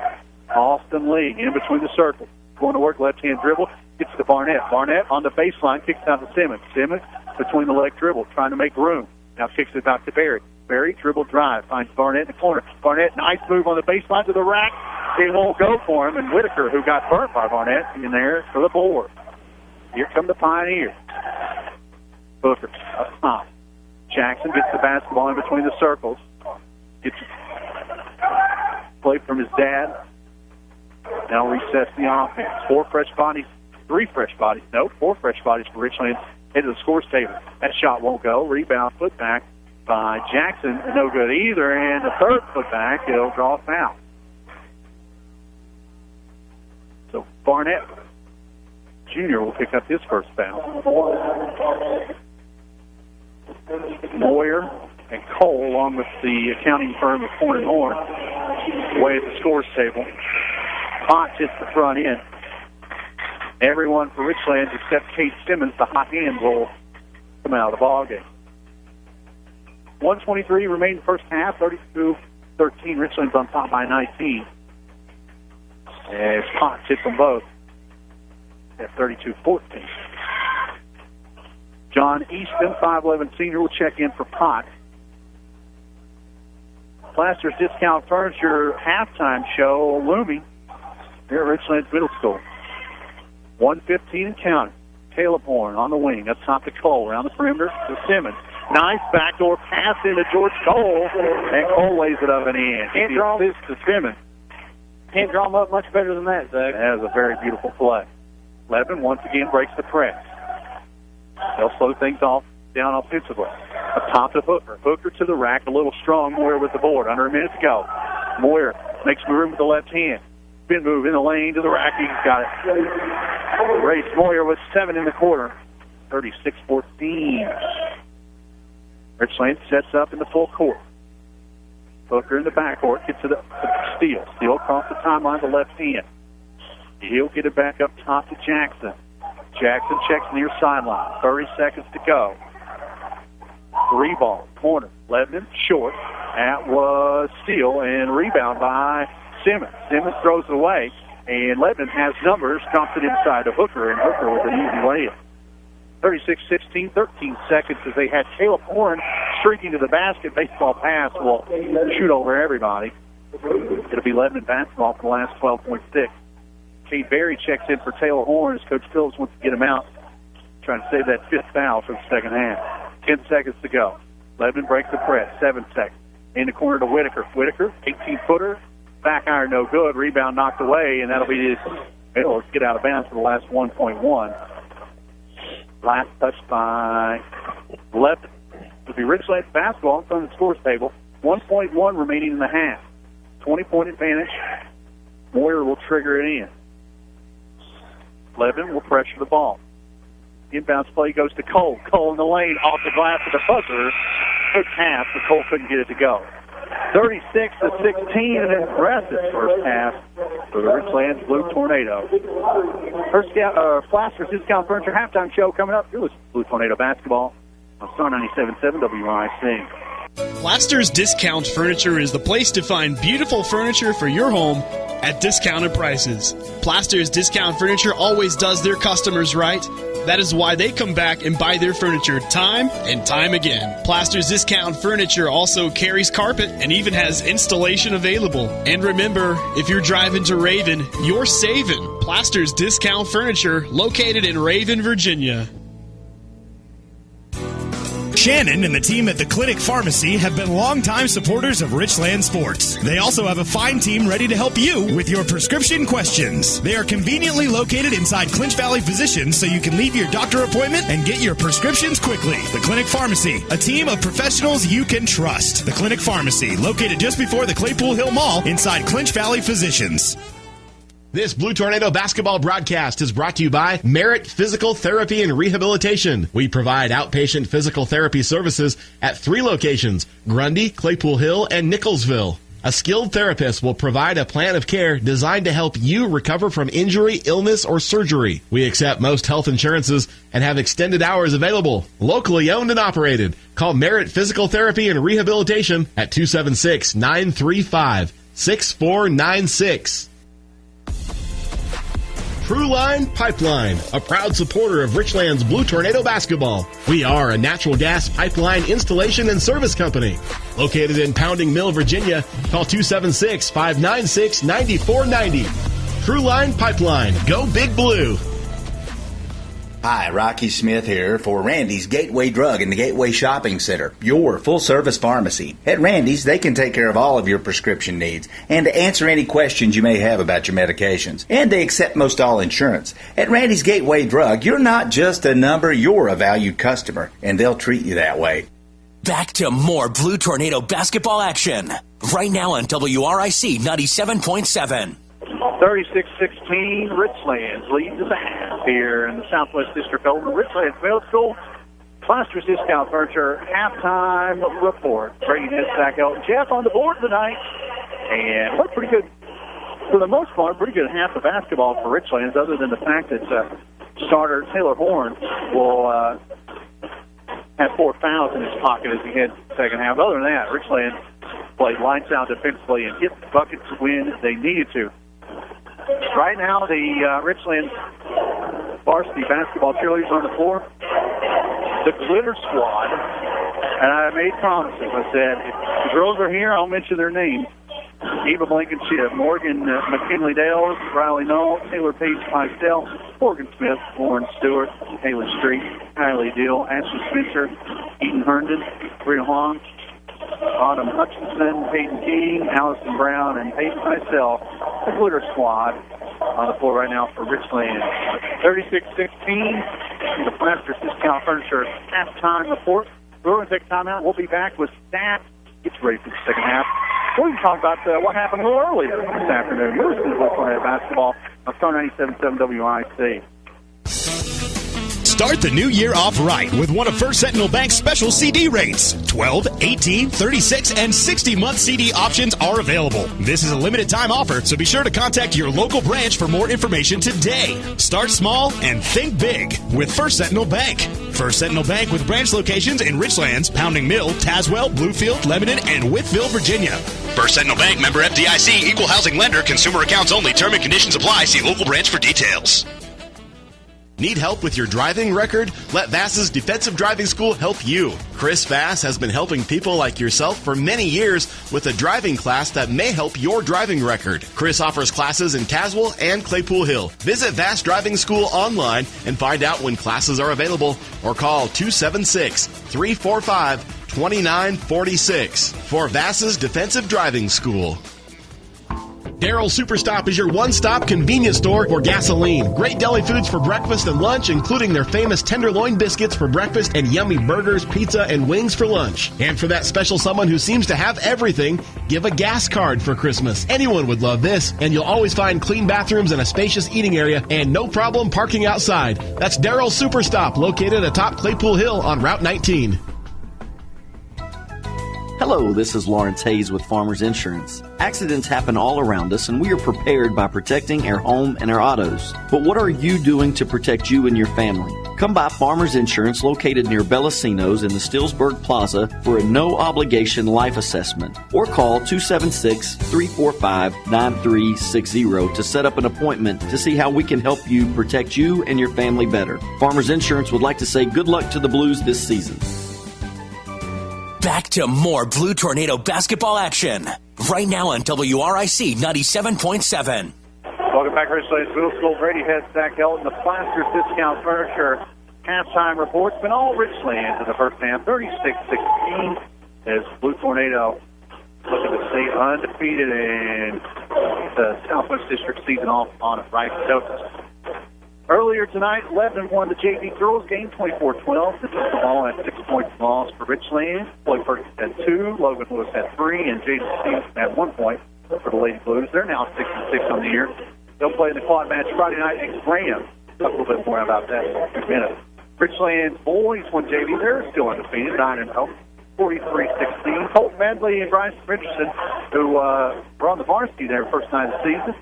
Austin Lee in between the circles. Going to work, left-hand dribble. Gets to Barnett. Barnett on the baseline, kicks out to Simmons. Simmons between the leg dribble, trying to make room. Now kicks it back to Berry. Berry, dribble drive, finds Barnett in the corner. Barnett, nice move on the baseline to the rack. It won't go for him, and Whitaker, who got burnt by Barnett, in there for the board. Here come the Pioneers. Booker up top. Jackson gets the basketball in between the circles. Gets play from his dad. Now resets the offense. 4 fresh bodies for Richlands. Head to the scores table. That shot won't go. Rebound, put back by Jackson. No good either. And the third put back, it'll draw a foul. So Barnett Jr. will pick up his first foul. Moyer and Cole, along with the accounting firm of Horn & Horn, away at the scores table. Potts hits the front end. Everyone for Richlands except Kate Simmons, the hot hand, will come out of the ballgame. 1:23 remain the first half. 32-13. Richlands on top by 19. As Potts hits them both at 32-14. John Easton, 5'11" senior, will check in for Potts. Plaster's Discount Furniture halftime show looming here at Richlands Middle School. 1:15 and counting. Caleb Horn on the wing. Up top to Cole. Around the perimeter to Simmons. Nice backdoor pass into George Cole. And Cole lays it up and in. Can't draw this to Simmons. Can't draw them up much better than that, Zach. That is a very beautiful play. Lebanon once again breaks the press. They'll slow things off down offensively. Up top to Hooker. Hooker to the rack. A little strong. Moyer with the board. Under a minute to go. Moyer makes room with the left hand. Spin move in the lane to the rack. He's got it. Race Moyer with 7 in the quarter. 36-14. Richlands sets up in the full court. Hooker in the backcourt gets to the steal. Steal across the timeline to the left hand. He'll get it back up top to Jackson. Jackson checks near sideline. 30 seconds to go. 3 ball. Corner. Lebanon short. That was steal and rebound by Simmons. Simmons throws it away. And Lebanon has numbers. Drops it inside to Hooker. And Hooker with an easy layup. 36-16, 13 seconds as they had Caleb Horn streaking to the basket. Baseball pass will shoot over everybody. It'll be Lebanon basketball for the last 12.6. Kate Berry checks in for Taylor Horn as Coach Phillips wants to get him out. Trying to save that 5th foul for the second half. 10 seconds to go. Lebanon breaks the press. 7 seconds. In the corner to Whitaker. Whitaker, 18-footer. Back iron no good. Rebound knocked away, and that'll be it'll get out of bounds for the last 1.1. Last touch by Lebanon. It'll be Richlands basketball in front of the scores table. 1.1 remaining in the half. 20-point advantage. Moyer will trigger it in. Lebanon will pressure the ball. Inbounds play goes to Cole. Cole in the lane, off the glass with the buzzer. Good pass, but Cole couldn't get it to go. 36-16, an impressive first half for the Richlands Blue Tornado. Plaster's Discount Furniture halftime show coming up. You're listening to Blue Tornado basketball on Star 97.7 WRIC. Plaster's Discount Furniture is the place to find beautiful furniture for your home at discounted prices. Plaster's Discount Furniture always does their customers right. That is why they come back and buy their furniture time and time again. Plaster's Discount Furniture also carries carpet and even has installation available. And remember, if you're driving to Raven, you're saving. Plaster's Discount Furniture, located in Raven, Virginia. Shannon and the team at the Clinic Pharmacy have been longtime supporters of Richlands Sports. They also have a fine team ready to help you with your prescription questions. They are conveniently located inside Clinch Valley Physicians, so you can leave your doctor appointment and get your prescriptions quickly. The Clinic Pharmacy, a team of professionals you can trust. The Clinic Pharmacy, located just before the Claypool Hill Mall inside Clinch Valley Physicians. This Blue Tornado basketball broadcast is brought to you by Merit Physical Therapy and Rehabilitation. We provide outpatient physical therapy services at 3 locations, Grundy, Claypool Hill, and Nicholsville. A skilled therapist will provide a plan of care designed to help you recover from injury, illness, or surgery. We accept most health insurances and have extended hours available. Locally owned and operated. Call Merit Physical Therapy and Rehabilitation at 276-935-6496. Truline Pipeline, a proud supporter of Richlands Blue Tornado basketball. We are a natural gas pipeline installation and service company. Located in Pounding Mill, Virginia, call 276-596-9490. Truline Pipeline, go Big Blue. Hi, Rocky Smith here for Randy's Gateway Drug and the Gateway Shopping Center, your full-service pharmacy. At Randy's, they can take care of all of your prescription needs and answer any questions you may have about your medications. And they accept most all insurance. At Randy's Gateway Drug, you're not just a number, you're a valued customer, and they'll treat you that way. Back to more Blue Tornado basketball action. Right now on WRIC 97.7. 36-16, Richlands leads the half here in the Southwest District over Richlands Middle School. Plaster's Discount Furniture halftime report. Brady Nitsack, Jeff on the board tonight. And looked pretty good, for the most part, pretty good half of basketball for Richlands, other than the fact that starter Taylor Horn will have 4 fouls in his pocket as he heads to the second half. Other than that, Richlands played lights out defensively and hit buckets when they needed to. Right now, the Richlands varsity basketball cheerleaders on the floor. The Glitter Squad. And I made promises. I said, if the girls are here, I'll mention their names. Eva Blankenship, Morgan McKinley Dales, Riley Knoll, Taylor Page Picel, Morgan Smith, Lauren Stewart, Taylor Street, Kylie Deal, Ashley Spencer, Eden Herndon, Rita Long, Autumn Hutchinson, Peyton King, Allison Brown, and Peyton Picel, the Glitter Squad on the floor right now for Richlands. 36-16, the Plasters Discount Furniture halftime report. We're going to take a timeout. We'll be back with stats. Get ready for the second half. We're going to talk about what happened a little earlier this afternoon. You're listening to Richlands basketball on Star 97.7 WIC. Start the new year off right with one of First Sentinel Bank's special CD rates. 12, 18, 36, and 60-month CD options are available. This is a limited time offer, so be sure to contact your local branch for more information today. Start small and think big with First Sentinel Bank. First Sentinel Bank with branch locations in Richlands, Pounding Mill, Tazewell, Bluefield, Lebanon, and Whitfield, Virginia. First Sentinel Bank, member FDIC, equal housing lender, consumer accounts only, term and conditions apply. See local branch for details. Need help with your driving record? Let Vass's Defensive Driving School help you. Chris Vass has been helping people like yourself for many years with a driving class that may help your driving record. Chris offers classes in Tazewell and Claypool Hill. Visit Vass Driving School online and find out when classes are available or call 276-345-2946 for Vass's Defensive Driving School. Darrell Superstop is your one-stop convenience store for gasoline. Great deli foods for breakfast and lunch, including their famous tenderloin biscuits for breakfast and yummy burgers, pizza, and wings for lunch. And for that special someone who seems to have everything, give a gas card for Christmas. Anyone would love this, and you'll always find clean bathrooms and a spacious eating area, and no problem parking outside. That's Darrell Superstop, located atop Claypool Hill on Route 19. Hello, this is Lawrence Hayes with Farmers Insurance. Accidents happen all around us, and we are prepared by protecting our home and our autos. But what are you doing to protect you and your family? Come by Farmers Insurance located near Bellacino's in the Stillsburg Plaza for a no-obligation life assessment. Or call 276-345-9360 to set up an appointment to see how we can help you protect you and your family better. Farmers Insurance would like to say good luck to the Blues this season. Back to more Blue Tornado basketball action. Right now on WRIC 97.7. Welcome back, Richlands Middle School. Brady Head, Zach Elton, the Plasters Discount Furniture halftime report. It's been all Richlands in the first half, 36-16, as Blue Tornado looking to stay undefeated in the Southwest District season off on a bright note. Earlier tonight, Lebanon won the JV girls game 24-12. They took the ball at 6 points loss for Richlands. Floyd Perkins had 2, Logan Lewis had 3, and Jason Stevens had 1 point for the Lady Blues. They're now 6-6 on the year. They'll play in the quad match Friday night against Graham. Talk a little bit more about that in a minute. Richlands boys won JV. They're still undefeated, 9-0. 43-16. Colton Medley and Bryce Richardson, who were on the varsity there first night of the season.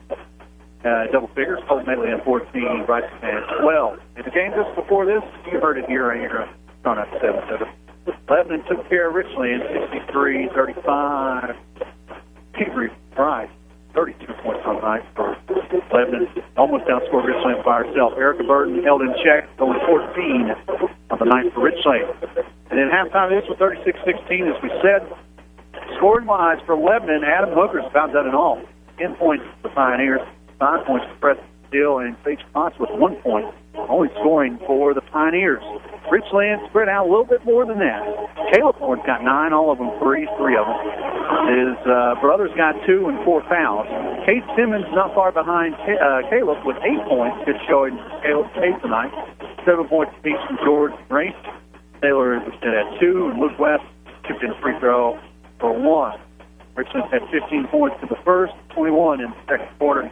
Double figures. Colton Medley had 14, Bryce had 12. In the game just before this, you heard it here right here on 7-7. Lebanon took care of Richlands 63-35. Avery Price, 32 points on the night for Lebanon. Almost outscored Richlands by herself. Erica Burton held in check, only 14 on the night for Richlands. And then halftime this with 36-16, as we said. Scoring-wise for Lebanon, Adam Hooker's about done it all. 10 points for the Pioneers. 5 points for Preston Steele, and Sage Potts with 1 point, only scoring for the Pioneers. Richlands spread out a little bit more than that. Caleb Ford's got 9, all of them threes, 3 of them. His brother's got 2 and 4 fouls. Kate Simmons not far behind Caleb with 8 points. Good showing Caleb Kate tonight. 7 points apiece from George Race. Taylor is at 2, and Luke West chipped in a free throw for 1. Richlands had 15 points in the first, 21 in the second quarter.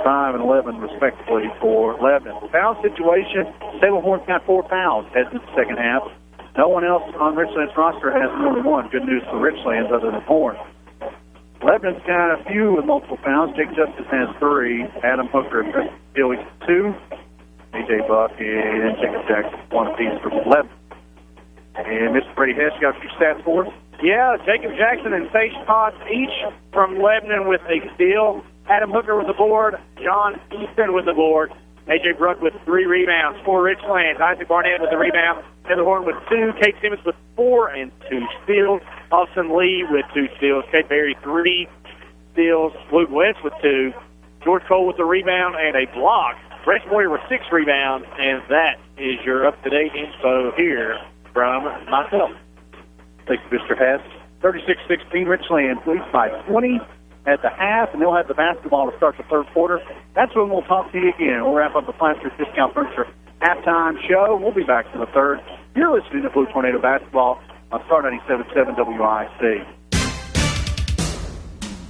5 and 11, respectively, for Lebanon. Foul situation, Salem Horn's got 4 fouls heading into the second half. No one else on Richlands' roster has more than 1. Good news for Richlands other than Horn. Lebanon's got a few with multiple fouls. Jake Justice has 3. Adam Hooker and Chris Steele 2. A.J. Buck and Jacob Jackson 1 apiece for Lebanon. And Mr. Brady Hess, you got a few stats for us? Yeah, Jacob Jackson and Sage Potts each from Lebanon with a steal. Adam Hooker with the board. John Easton with the board. A.J. Bruck with 3 rebounds for Richlands. Isaac Barnett with the rebound. Heather Horn with 2. Kate Simmons with 4 and 2 steals. Austin Lee with 2 steals. Kate Berry 3. steals. Luke Wentz with 2. George Cole with the rebound and a block. Rex Moyer with 6 rebounds, and that is your up-to-date info here from myself. Thank you, Mr. Hess. 36-16, Richlands leads by 20 at the half, and they'll have the basketball to start the third quarter. That's when we'll talk to you again. We'll wrap up the Plaster's Discount Furniture halftime show. We'll be back for the third. You're listening to Blue Tornado Basketball on Star 97.7 WIC.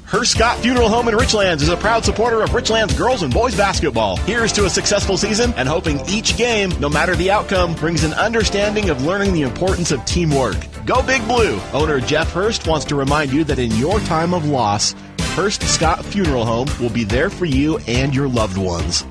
Hearst Scott Funeral Home in Richlands is a proud supporter of Richlands girls and boys basketball. Here's to a successful season and hoping each game, no matter the outcome, brings an understanding of learning the importance of teamwork. Go Big Blue! Owner Jeff Hearst wants to remind you that in your time of loss, Hearst Scott Funeral Home will be there for you and your loved ones.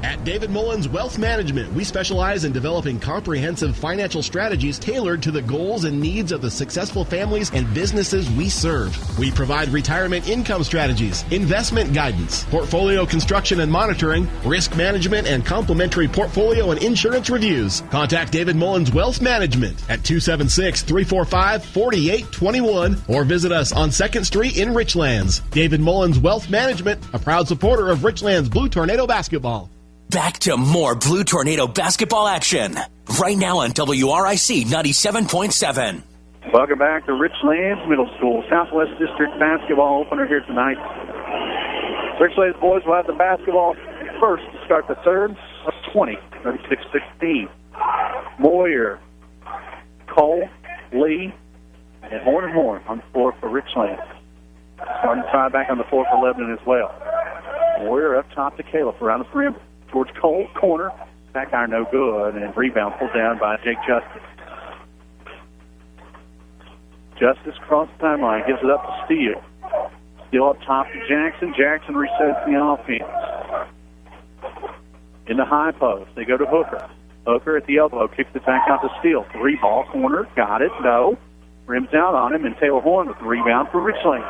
At David Mullins Wealth Management, we specialize in developing comprehensive financial strategies tailored to the goals and needs of the successful families and businesses we serve. We provide retirement income strategies, investment guidance, portfolio construction and monitoring, risk management, and complimentary portfolio and insurance reviews. Contact David Mullins Wealth Management at 276-345-4821 or visit us on 2nd Street in Richlands. David Mullins Wealth Management, a proud supporter of Richlands Blue Tornado Basketball. Back to more Blue Tornado basketball action. Right now on WRIC 97.7. Welcome back to Richlands Middle School Southwest District basketball opener here tonight. Richlands boys will have the basketball first to start the third of 20, 36-16. Moyer, Cole, Lee, and Horn on the floor for Richlands. Starting 5 back on the floor for Lebanon as well. Moyer up top to Caleb around the perimeter. Towards Cole, corner. Back iron no good, and rebound pulled down by Jake Justice. Justice across the timeline, gives it up to Steele. Steele up top to Jackson. Jackson resets the offense. In the high post, they go to Hooker. Hooker at the elbow, kicks it back out to Steele. 3-ball, corner, got it, no. Rims out on him, and Taylor Horn with the rebound for Richlands.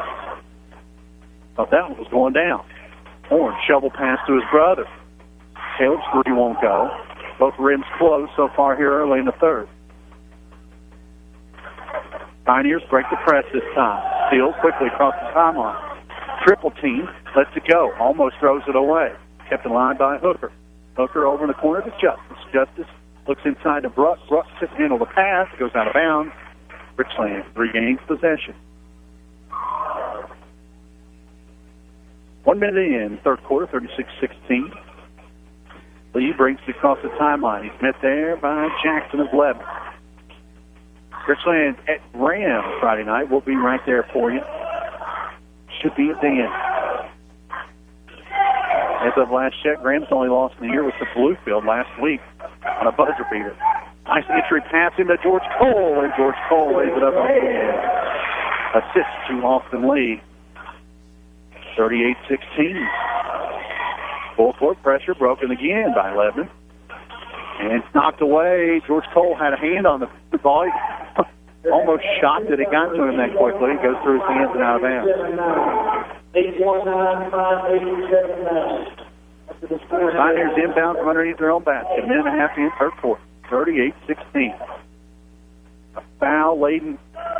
Thought that one was going down. Horn, shovel pass to his brother. Caleb's 3 won't go. Both rims close so far here early in the third. Pioneers break the press this time. Steele quickly across the timeline. Triple team, lets it go. Almost throws it away. Kept in line by Hooker. Hooker over in the corner to Justice. Justice looks inside to Bruck. Bruck couldn't handle the pass. It goes out of bounds. Richlands regains possession. 1 minute in, third quarter, 36-16. Lee brings it across the timeline. He's met there by Jackson of Lebanon. Richlands at Graham Friday night. We'll be right there for you. Should be at the end. As of last check, Graham's only lost in the year with the Bluefield last week on a buzzer beater. Nice entry pass into George Cole, and George Cole lays it up on the assist to Austin Lee. 38-16. Full court pressure broken again by Lebanon. And knocked away. George Cole had a hand on the ball. Almost shocked that it got to him that quickly. It goes through his hands and out of bounds. Pioneers inbound from underneath their own basket. Minute and a half in third quarter. 38-16. A foul-laden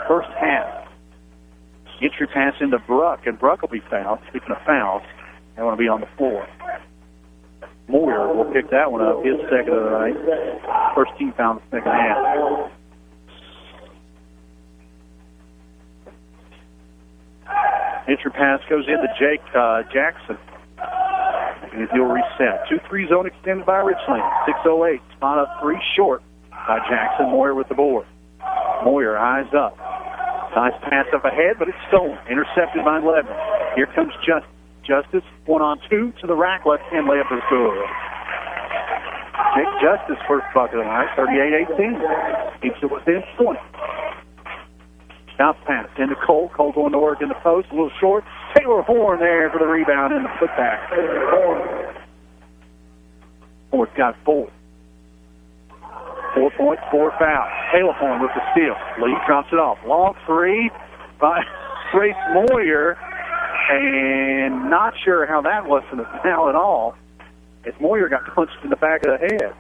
first half. Entry pass into Bruck, and Bruck will be fouled. Speaking of fouls, they want to be on the floor. Moyer will pick that one up, his second of the night. First team foul in the second half. Entry pass goes into Jake Jackson. And he'll reset. 2-3 zone extended by Richlands. 6:08. Spot up 3 short by Jackson. Moyer with the board. Moyer eyes up. Nice pass up ahead, but it's stolen. Intercepted by Lebanon. Here comes Justice. 1-on-2 to the rack. Left-hand layup is good. Jake Justice first bucket of the night. 38-18. Keeps it within 20. Bounce pass into Cole. Cole going to work in the post. A little short. Taylor Horn there for the rebound and the putback. Horn's got 4. 4 points, 4 fouls. Taylor Horn with the steal. Lee drops it off. Long 3 by Grace Moyer. And not sure how that wasn't a foul at all, as Moyer got punched in the back of the head.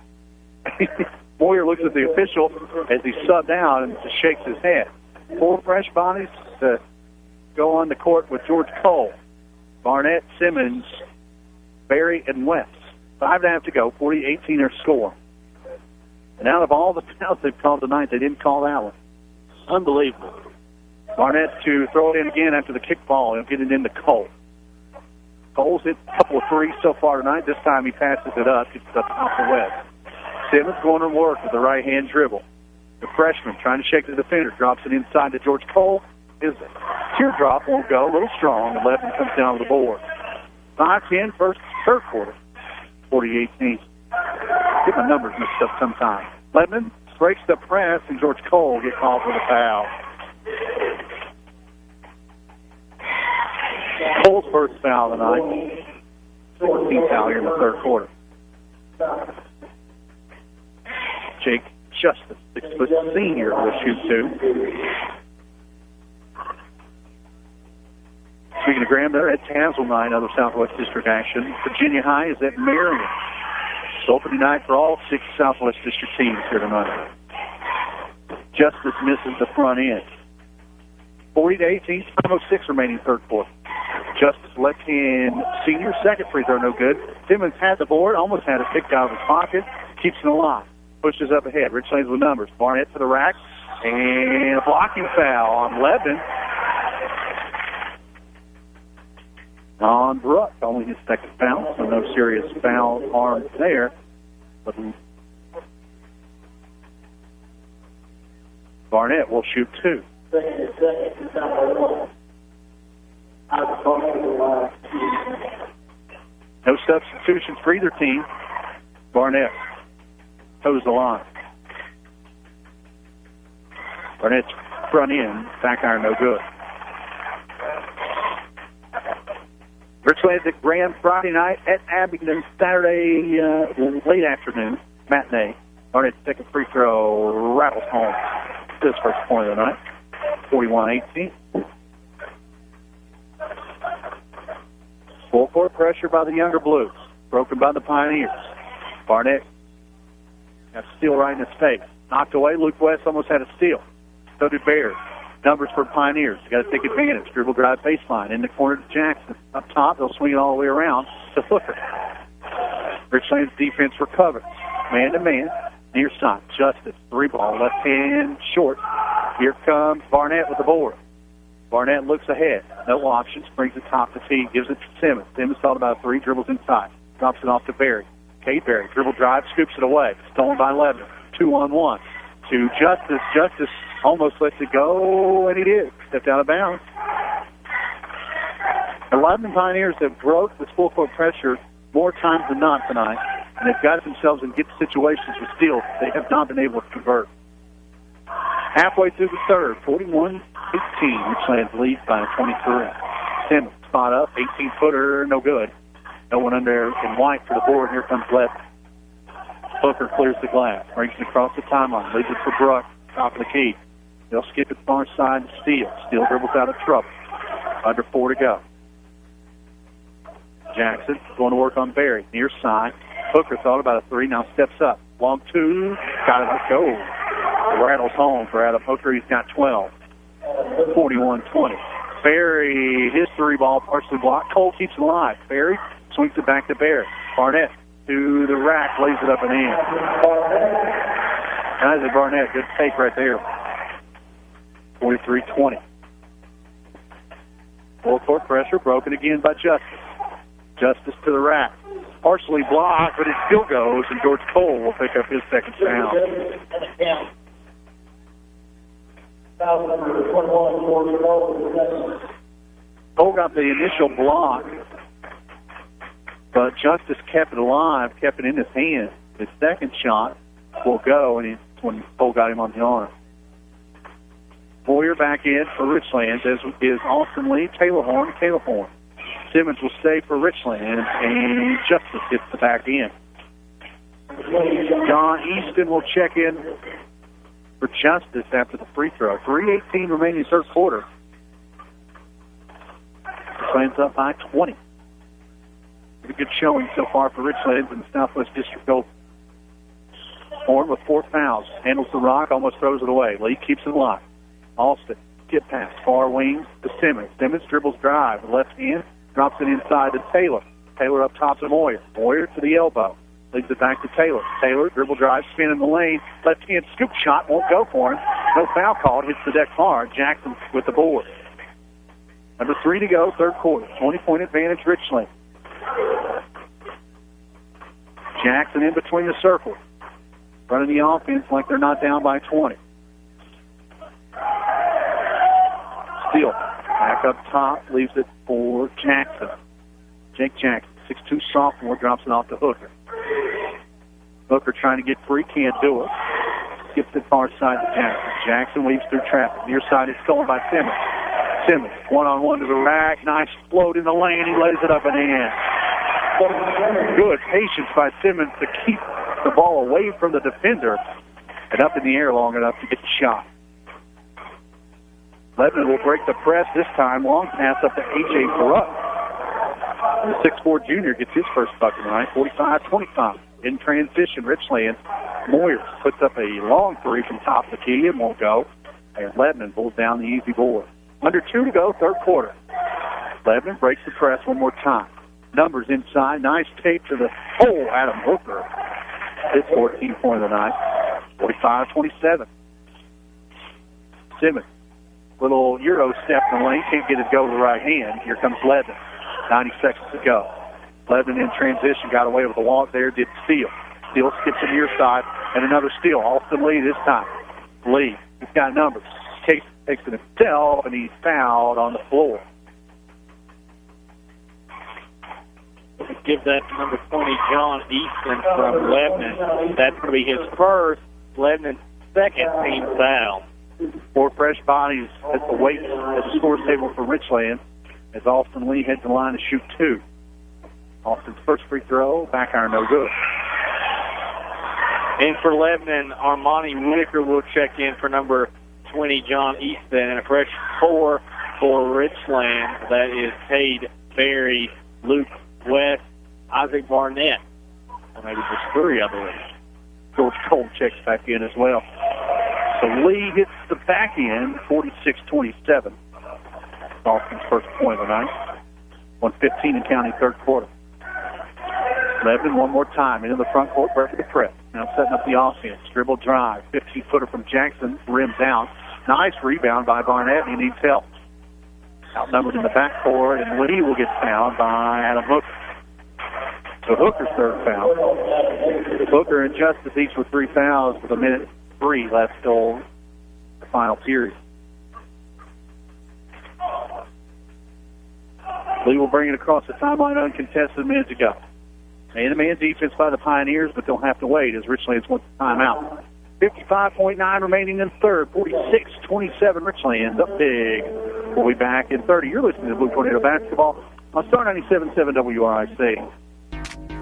Moyer looks at the official as he subbed out and just shakes his head. 4 fresh bodies go on the court with George Cole. Barnett, Simmons, Berry, and West. 5.5 to go. 40-18 their score. And out of all the fouls they've called tonight, they didn't call that one. Unbelievable. Barnett to throw it in again after the kick ball and get it into Cole. Cole's hit a couple of threes so far tonight. This time he passes it up. Gets it up off the West. Simmons going to work with the right-hand dribble. The freshman trying to shake the defender. Drops it inside to George Cole. His teardrop won't go. A little strong. 11 comes down to the board. 5-10 third quarter. 40-18. Get my numbers mixed up sometime. Lebanon breaks the press, and George Cole gets called for the foul. Cole's first foul tonight. 14th foul here in the third quarter. Jake Justice, 6-foot senior, will shoot two. Speaking of Graham, they're at Tazewell, other Southwest District action. Virginia High is at Marion. It's opening night for all 6 Southwest District teams here tonight. Justice misses the front end. 40-18, 5:06 remaining third quarter. Justice left-hand senior, second free throw, no good. Simmons had the board, almost had it picked out of his pocket, keeps it alive, pushes up ahead. Richlands with numbers. Barnett to the rack, and a blocking foul on Lebanon. On Brook, only his second foul, so no serious foul armed there. But Barnett will shoot two. No substitutions for either team. Barnett toes the line. Barnett's front end, back iron no good. Richlands at Graham Friday night, at Abingdon Saturday late afternoon, matinee. Barnett's second free throw rattles home his first point of the night, 41-18. Full court pressure by the younger Blues, broken by the Pioneers. Barnett got a steal right in his face. Knocked away, Luke West almost had a steal. So did Bears. Numbers for Pioneers. You got to take advantage. Dribble drive baseline. In the corner to Jackson. Up top, they'll swing it all the way around to Hooker. Richlands defense recovers. Man-to-man. Near side. Justice. 3-ball. Left hand short. Here comes Barnett with the board. Barnett looks ahead. No options. Brings it top to feet. Gives it to Simmons. Simmons thought about 3. Dribbles inside. Drops it off to Berry. Cade Berry. Dribble drive. Scoops it away. Stolen by Lebanon. 2-on-1. To Justice. Justice almost lets it go, and he did. Stepped out of bounds. The Lebanon Pioneers have broke this full court pressure more times than not tonight, and they've got themselves in good situations with steals. They have not been able to convert. Halfway through the third, 41-18. Richlands leads by 23. Simmons spot up, 18-footer, no good. No one under in white for the board. Here comes left. Hooker clears the glass, brings it across the timeline, leaves it for Bruck, top of the key. They'll skip it far side to Steele. Steele dribbles out of trouble. Under 4 to go. Jackson going to work on Berry. Near side. Hooker thought about a 3, now steps up. Long 2. Got it to go. Rattles home for Adam Hooker. He's got 12. 41-20. Berry, his 3-ball partially blocked. Cole keeps it alive. Berry swings it back to Berry. Barnett to the rack, lays it up and in. Isaac Barnett, good take right there. 43-20. Full court pressure broken again by Justice. Justice to the rack. Partially blocked, but it still goes, and George Cole will pick up his second foul. Cole got the initial block, but Justice kept it alive, kept it in his hand. His second shot will go, and when Cole got him on the arm. Boyer back in for Richlands, as is Austin Lee, Taylor Horn, Caleb Horn. Simmons will stay for Richlands, and Justice hits the back end. John Easton will check in for Justice after the free throw. 3:18 remaining third quarter. Richlands up by 20. A good showing so far for Richlands in the Southwest District Gold. Horn with 4 fouls. Handles the rock, almost throws it away. Lee keeps it alive. Alston skip pass. Far wing to Simmons. Simmons dribbles drive. Left hand. Drops it inside to Taylor. Taylor up top to Moyer. Moyer to the elbow. Leaves it back to Taylor. Taylor, dribble drive, spin in the lane. Left hand scoop shot. Won't go for him. No foul called. Hits the deck hard. Jackson with the board. Number 3 to go, third quarter. 20-point advantage, Richland. Jackson in between the circles. Running the offense like they're not down by 20. Steele back up top, leaves it for Jackson. Jake Jackson, 6'2 sophomore, drops it off to Hooker. Hooker trying to get free, can't do it. Skips it far side to Jackson. Jackson weaves through traffic. Near side is stolen by Simmons. Simmons, one-on-one to the rack. Nice float in the lane. He lays it up and in. Good patience by Simmons to keep the ball away from the defender and up in the air long enough to get the shot. Lebanon will break the press this time. Long pass up to A.J. Baruch. The 6'4 junior gets his first bucket tonight, 45-25. In transition, Richlands. Moyer puts up a long three from top of the key and won't go. And Lebanon pulls down the easy board. Under 2 to go, third quarter. Lebanon breaks the press one more time. Numbers inside. Nice tape to the hole. Adam Hooker. His 14th point of the night. 45-27. Simmons. Little Euro step in the lane. Can't get it to go to the right hand. Here comes Lebanon. 90 seconds to go. Lebanon in transition. Got away with a walk there. Did steal. Steele skips to the near side. And another steal. Austin Lee this time. Lee. He's got numbers. Takes it himself, and he's fouled on the floor. Give that to number 20, John Easton from Lebanon. That's going to be his first, Lebanon's second team foul. 4 fresh bodies at the weight at the score table for Richlands as Austin Lee heads the line to shoot 2. Austin's first free throw, back iron, no good. And for Lebanon, Armani Whitaker will check in for number 20, John Easton, and a fresh 4 for Richlands. That is Cade Berry, Luke West, Isaac Barnett. Or maybe just 3, I believe. George Cole checks back in as well. So Lee hits the back end, 46-27. Austin's first point of the night. 1:15 in counting, third quarter. Lebanon one more time into the front court, breaking the press. Now setting up the offense. Dribble drive. 15-footer from Jackson, rims out. Nice rebound by Barnett, and he needs help. Outnumbered in the backcourt, and Lee will get fouled by Adam Hooker. So Hooker's third foul. Hooker and Justice each with 3 fouls with 1:03 left till the final period. Lee will bring it across the timeline uncontested minutes ago. Man-to-man defense by the Pioneers, but they'll have to wait as Richlands wants the timeout. 55.9 remaining in third. 46-27 Richlands up big. We'll be back in 30. You're listening to Blue Tornado Basketball on Star 97.7 WRIC.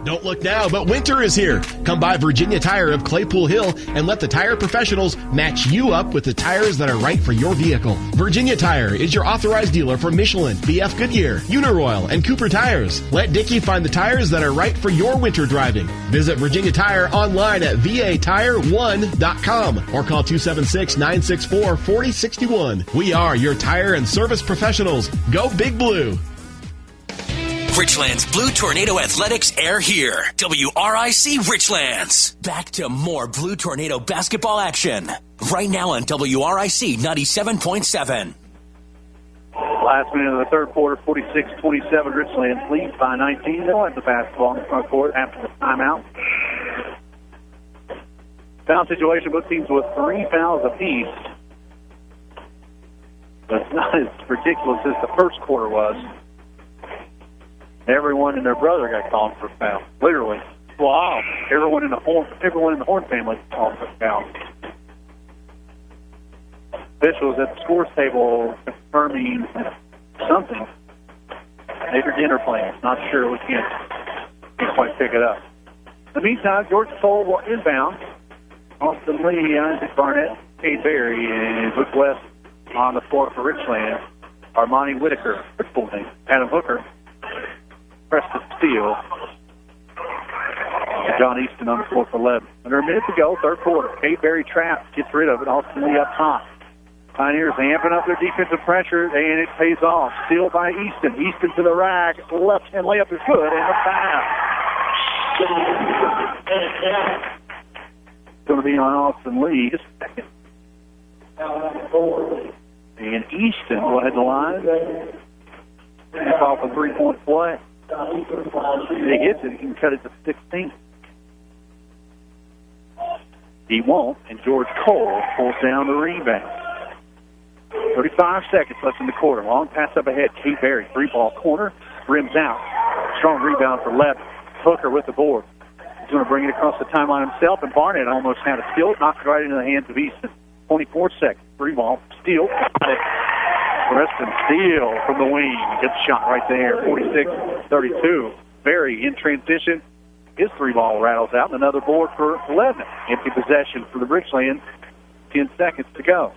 Don't look now, but winter is here. Come by Virginia Tire of Claypool Hill and let the tire professionals match you up with the tires that are right for your vehicle. Virginia Tire is your authorized dealer for Michelin, BF Goodyear, Uniroyal, and Cooper tires. Let Dickie find the tires that are right for your winter driving. Visit Virginia Tire online at vatire1.com or call 276-964-4061. We are your tire and service professionals. Go Big Blue. Richlands Blue Tornado Athletics air here. WRIC Richlands. Back to more Blue Tornado basketball action. Right now on WRIC 97.7. Last minute of the third quarter, 46-27. Richlands leads by 19. They'll have the basketball in the front court after the timeout. Foul situation, both teams with 3 fouls apiece. But it's not as ridiculous as the first quarter was. Everyone and their brother got called for a foul. Literally. Wow. Everyone in the Horn family called for a foul. Officials at the scores table confirming something. Maybe dinner plans. Not sure. We can't quite pick it up. In the meantime, George Cole will inbound. Austin Lee, Isaac Barnett, Cade Berry, and Luke West on the floor for Richlands. Armani Whitaker, full name. Adam Hooker. Preston Steele. And John Easton on the floor for 11. Under a minute to go, third quarter. Cade Berry trapped, gets rid of it. Austin Lee up top. Pioneers amping up their defensive pressure, and it pays off. Steal by Easton. Easton to the rack. Left-hand layup is good, and a foul. Going to be on Austin Lee. His second. And Easton will head the line. It's off a three-point play. If he hits it, he can cut it to 16. He won't, and George Cole pulls down the rebound. 35 seconds left in the quarter. Long pass up ahead. Kate Berry, three-ball corner, rims out. Strong rebound for Lebanon. Hooker with the board. He's going to bring it across the timeline himself, and Barnett almost had a steal. Knocked it right into the hands of Easton. 24 seconds. Three-ball. Steal. Got it. Preston Steele from the wing. Good shot right there. 46-32. Berry in transition. His three-ball rattles out. And another board for Lebanon. Empty possession for the Richlands. 10 seconds to go.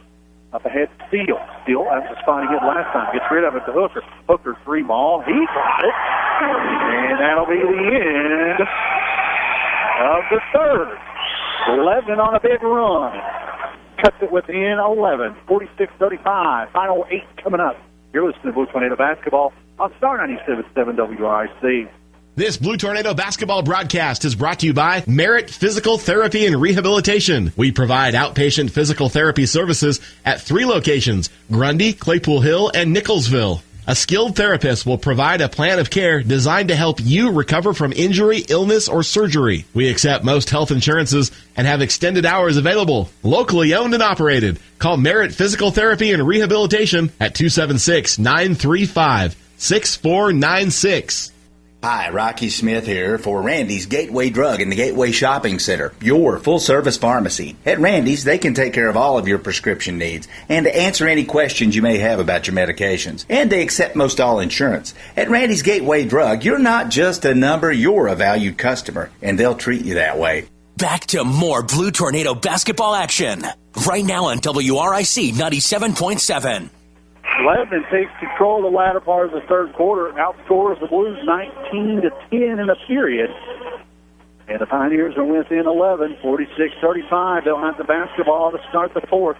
Up ahead, Steele. Steele, that's the spot he hit last time. Gets rid of it to Hooker. Hooker, three-ball. He got it. And that'll be the end of the third. Lebanon on a big run. Cuts it within 11. 46-35. Final 8 coming up. You're listening to Blue Tornado Basketball on Star 97.7 WRIC. This Blue Tornado basketball broadcast is brought to you by Merit Physical Therapy and Rehabilitation. We provide outpatient physical therapy services at 3 locations, Grundy, Claypool Hill, and Nicholsville. A skilled therapist will provide a plan of care designed to help you recover from injury, illness, or surgery. We accept most health insurances and have extended hours available. Locally owned and operated. Call Merit Physical Therapy and Rehabilitation at 276-935-6496. Hi, Rocky Smith here for Randy's Gateway Drug in the Gateway Shopping Center, your full-service pharmacy. At Randy's, they can take care of all of your prescription needs and answer any questions you may have about your medications. And they accept most all insurance. At Randy's Gateway Drug, you're not just a number, you're a valued customer, and they'll treat you that way. Back to more Blue Tornado basketball action. Right now on WRIC 97.7. Lebanon takes control of the latter part of the third quarter, outscores the Blues 19-10 in the period. And the Pioneers are within 11, 46-35. They'll have the basketball to start the fourth.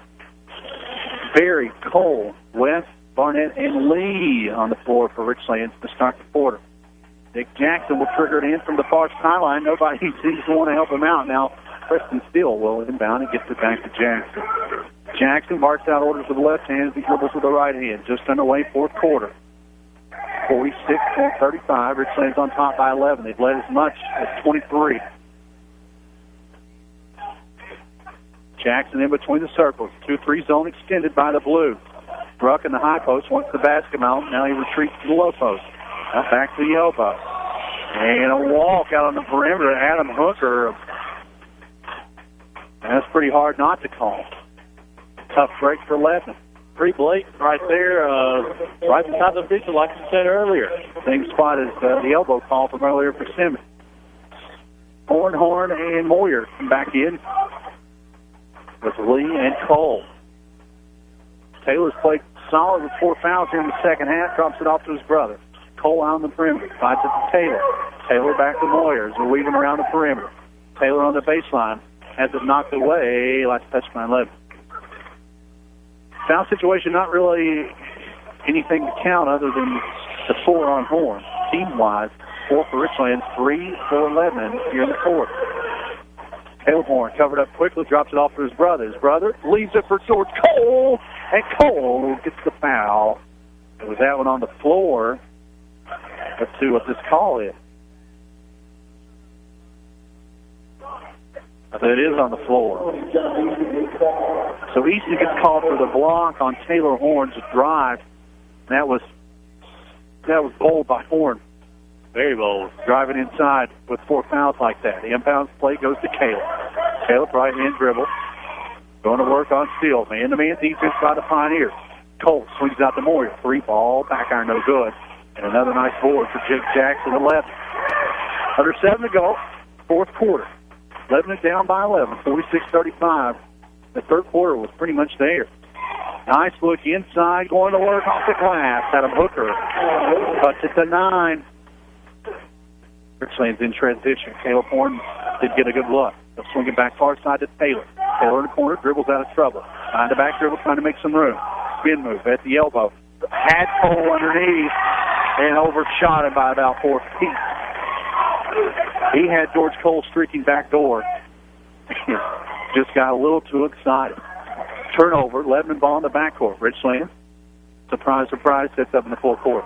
Berry, Cole, West, Barnett, and Lee on the floor for Richlands to start the quarter. Nick Jackson will trigger it in from the far sideline. Nobody seems to want to help him out. Now, Preston Steele will inbound and gets it back to Jackson. Jackson marks out orders with the left hand as he dribbles with the right hand. Just underway, fourth quarter. 46-35. Richlands on top by 11. They've led as much as 23. Jackson in between the circles. 2-3 zone extended by the Blue. Bruck in the high post wants the basket out. Now he retreats to the low post. Now back to the elbow. And a walk out on the perimeter. Adam Hooker. That's pretty hard not to call. Tough break for Lebanon. Pretty blatant right there, right beside the official, like you said earlier. Same spot as the elbow call from earlier for Simmons. Horn, and Moyer come back in with Lee and Cole. Taylor's played solid with 4 fouls here in the second half, drops it off to his brother. Cole out on the perimeter, finds it to Taylor. Taylor back to Moyer as they're weaving around the perimeter. Taylor on the baseline has it knocked away. Last touch by Lebanon. Foul situation, not really anything to count other than the 4 on Horn. Team-wise, 4 for Richlands, 3 for Lebanon here in the fourth. Caleb Horn covered up quickly, drops it off to his brother. His brother leaves it for George Cole, and Cole gets the foul. It was that one on the floor. Let's see what this call is. It is on the floor. So Easton gets called for the block on Taylor Horn's drive. That was bold by Horn. Very bold. Driving inside with 4 fouls like that. The inbounds play goes to Caleb. Caleb right-hand dribble. Going to work on Steele. Man-to-man defense by the Pioneers. Cole swings out to Moyer. 3 ball. Back iron no good. And another nice board for Jake Jackson at left. Under 7 to go. Fourth quarter. Lebanon down by 11, 46-35. The third quarter was pretty much there. Nice look inside, going to work off the glass. Adam Hooker cuts it to 9. Richlands in transition. Caleb Horn did get a good look. They'll swing it back far side to Taylor. Taylor in the corner, dribbles out of trouble. Behind the back dribble, trying to make some room. Spin move at the elbow. Had Cole underneath and overshot him by about 4 feet. He had George Cole streaking back door. Just got a little too excited. Turnover, Lebanon ball in the backcourt. Richlands, surprise, surprise, sets up in the full court.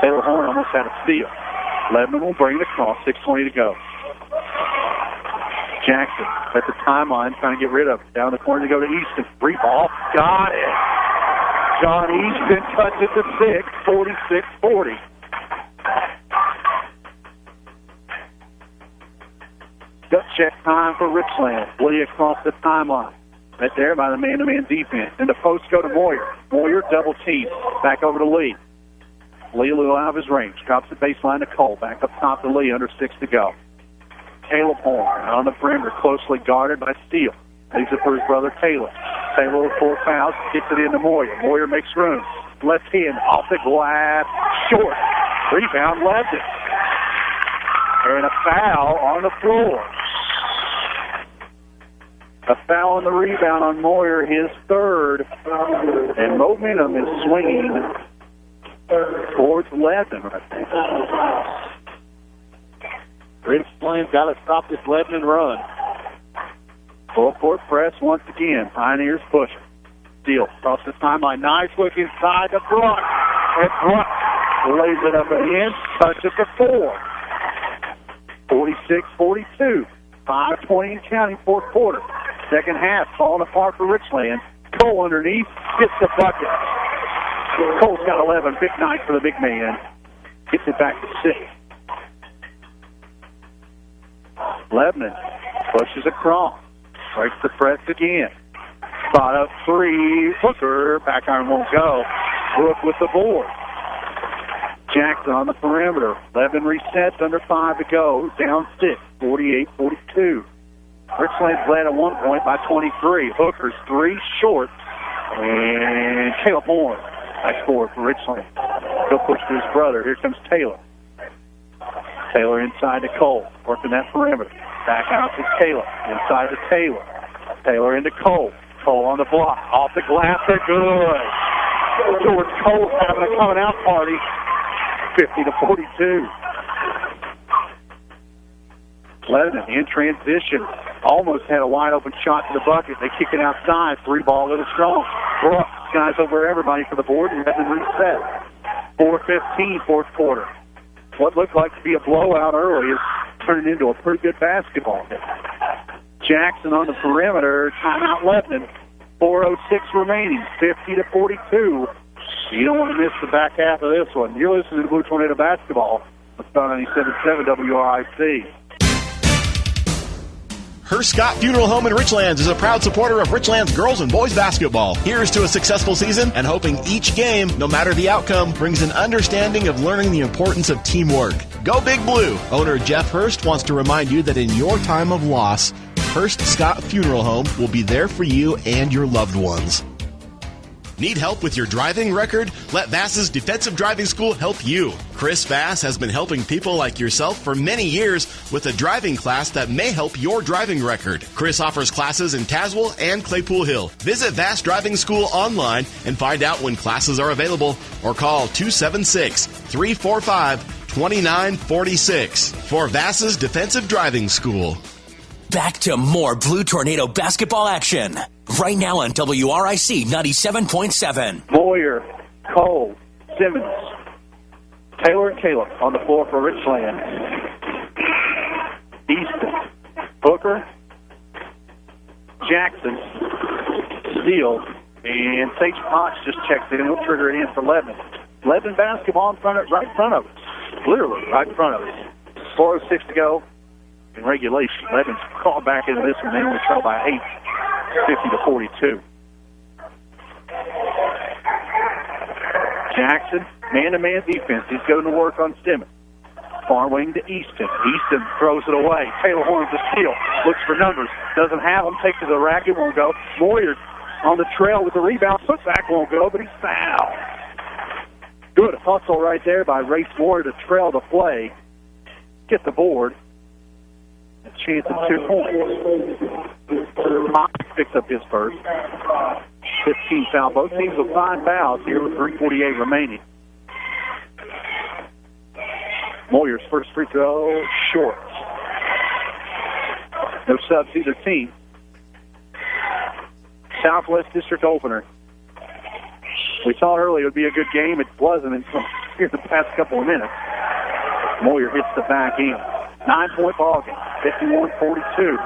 Taylor Horn almost had a steal. Lebanon will bring it across, 6:20 to go. Jackson at the timeline, trying to get rid of it. Down the corner to go to Easton. Free ball, got it. John Easton cuts it to 6, 46-40. Gut check time for Richlands. Lee across the timeline. Right there by the man-to-man defense. And the post go to Moyer. Moyer double team. Back over to Lee. Lee a little out of his range. Drops the baseline to Cole. Back up top to Lee. Under 6 to go. Caleb Horn on the perimeter. Closely guarded by Steele. Leaves it for his brother Taylor. Taylor with 4 fouls. Gets it into Moyer. Moyer makes room. Left hand off the glass. Short. Rebound left it. And a foul on the floor. A foul on the rebound on Moyer, his third. And momentum is swinging towards Lebanon right now. Richlands got to stop this Lebanon run. Full court press once again. Pioneers push. Steele across the timeline. Nice look inside to Bruck. And Bruck lays it up again. Touches the 4. 46-42. 5:20 and counting, fourth quarter. Second half, falling apart for Richlands. Cole underneath, gets the bucket. Cole's got 11. Big night for the big man. Gets it back to 6. Lebanon pushes across. Breaks the press again. Spot up 3. Hooker. Back iron won't go. Brook with the board. Jackson on the perimeter. Lebanon resets, under 5 to go. Down 6. 48-42. Richlands led at 1 point by 23. Hooker's 3 short. And Caleb Horn. Nice score for Richlands. He'll push to his brother. Here comes Taylor. Taylor inside to Cole. Working that perimeter. Back out to Taylor. Inside to Taylor. Taylor into Cole. Cole on the block. Off the glass. They're good. George Cole's having a coming out party. 50-42. Lebanon in transition. Almost had a wide open shot to the bucket. They kick it outside. 3 ball, a little strong. Brooks guys over everybody for the board, and Lebanon reset. 4:15, fourth quarter. What looked like to be a blowout early is turning into a pretty good basketball game. Jackson on the perimeter. Timeout Lebanon. 4:06 remaining. 50-42. You don't want to miss the back half of this one. You're listening to Blue Tornado Basketball. It's on 97.7 WRIC. Hearst Scott Funeral Home in Richlands is a proud supporter of Richlands girls and boys basketball. Here's to a successful season and hoping each game, no matter the outcome, brings an understanding of learning the importance of teamwork. Go Big Blue! Owner Jeff Hearst wants to remind you that in your time of loss, Hearst Scott Funeral Home will be there for you and your loved ones. Need help with your driving record? Let Vass's Defensive Driving School help you. Chris Vass has been helping people like yourself for many years with a driving class that may help your driving record. Chris offers classes in Tazewell and Claypool Hill. Visit Vass Driving School online and find out when classes are available or call 276-345-2946 for Vass's Defensive Driving School. Back to more Blue Tornado basketball action. Right now on WRIC 97.7. Moyer, Cole, Simmons, Taylor and Caleb on the floor for Richlands. Easton, Booker, Jackson, Steele, and Sage Potts just checks in. We'll trigger it in for Lebanon. Lebanon basketball right in front of us. Literally right in front of us. 4:06 to go in regulation. Lebanon's called back into this one. They only trail by 8. 50-42. Jackson, man-to-man defense. He's going to work on Simmons. Far wing to Easton. Easton throws it away. Taylor Horn to steal. Looks for numbers. Doesn't have them. Takes to the rack. It won't go. Moyer on the trail with the rebound. Putback won't go, but he's fouled. Good hustle right there by Race Moyer to trail the play. Get the board. A chance of 2 points. picks up his first. 15 foul. Both teams with 5 fouls here with 3:48 remaining. Moyer's first free throw, short. No subs either team. Southwest District opener. We thought earlier it would be a good game. It wasn't until here the past couple of minutes. Moyer hits the back end. 9-point ball game, 51-42.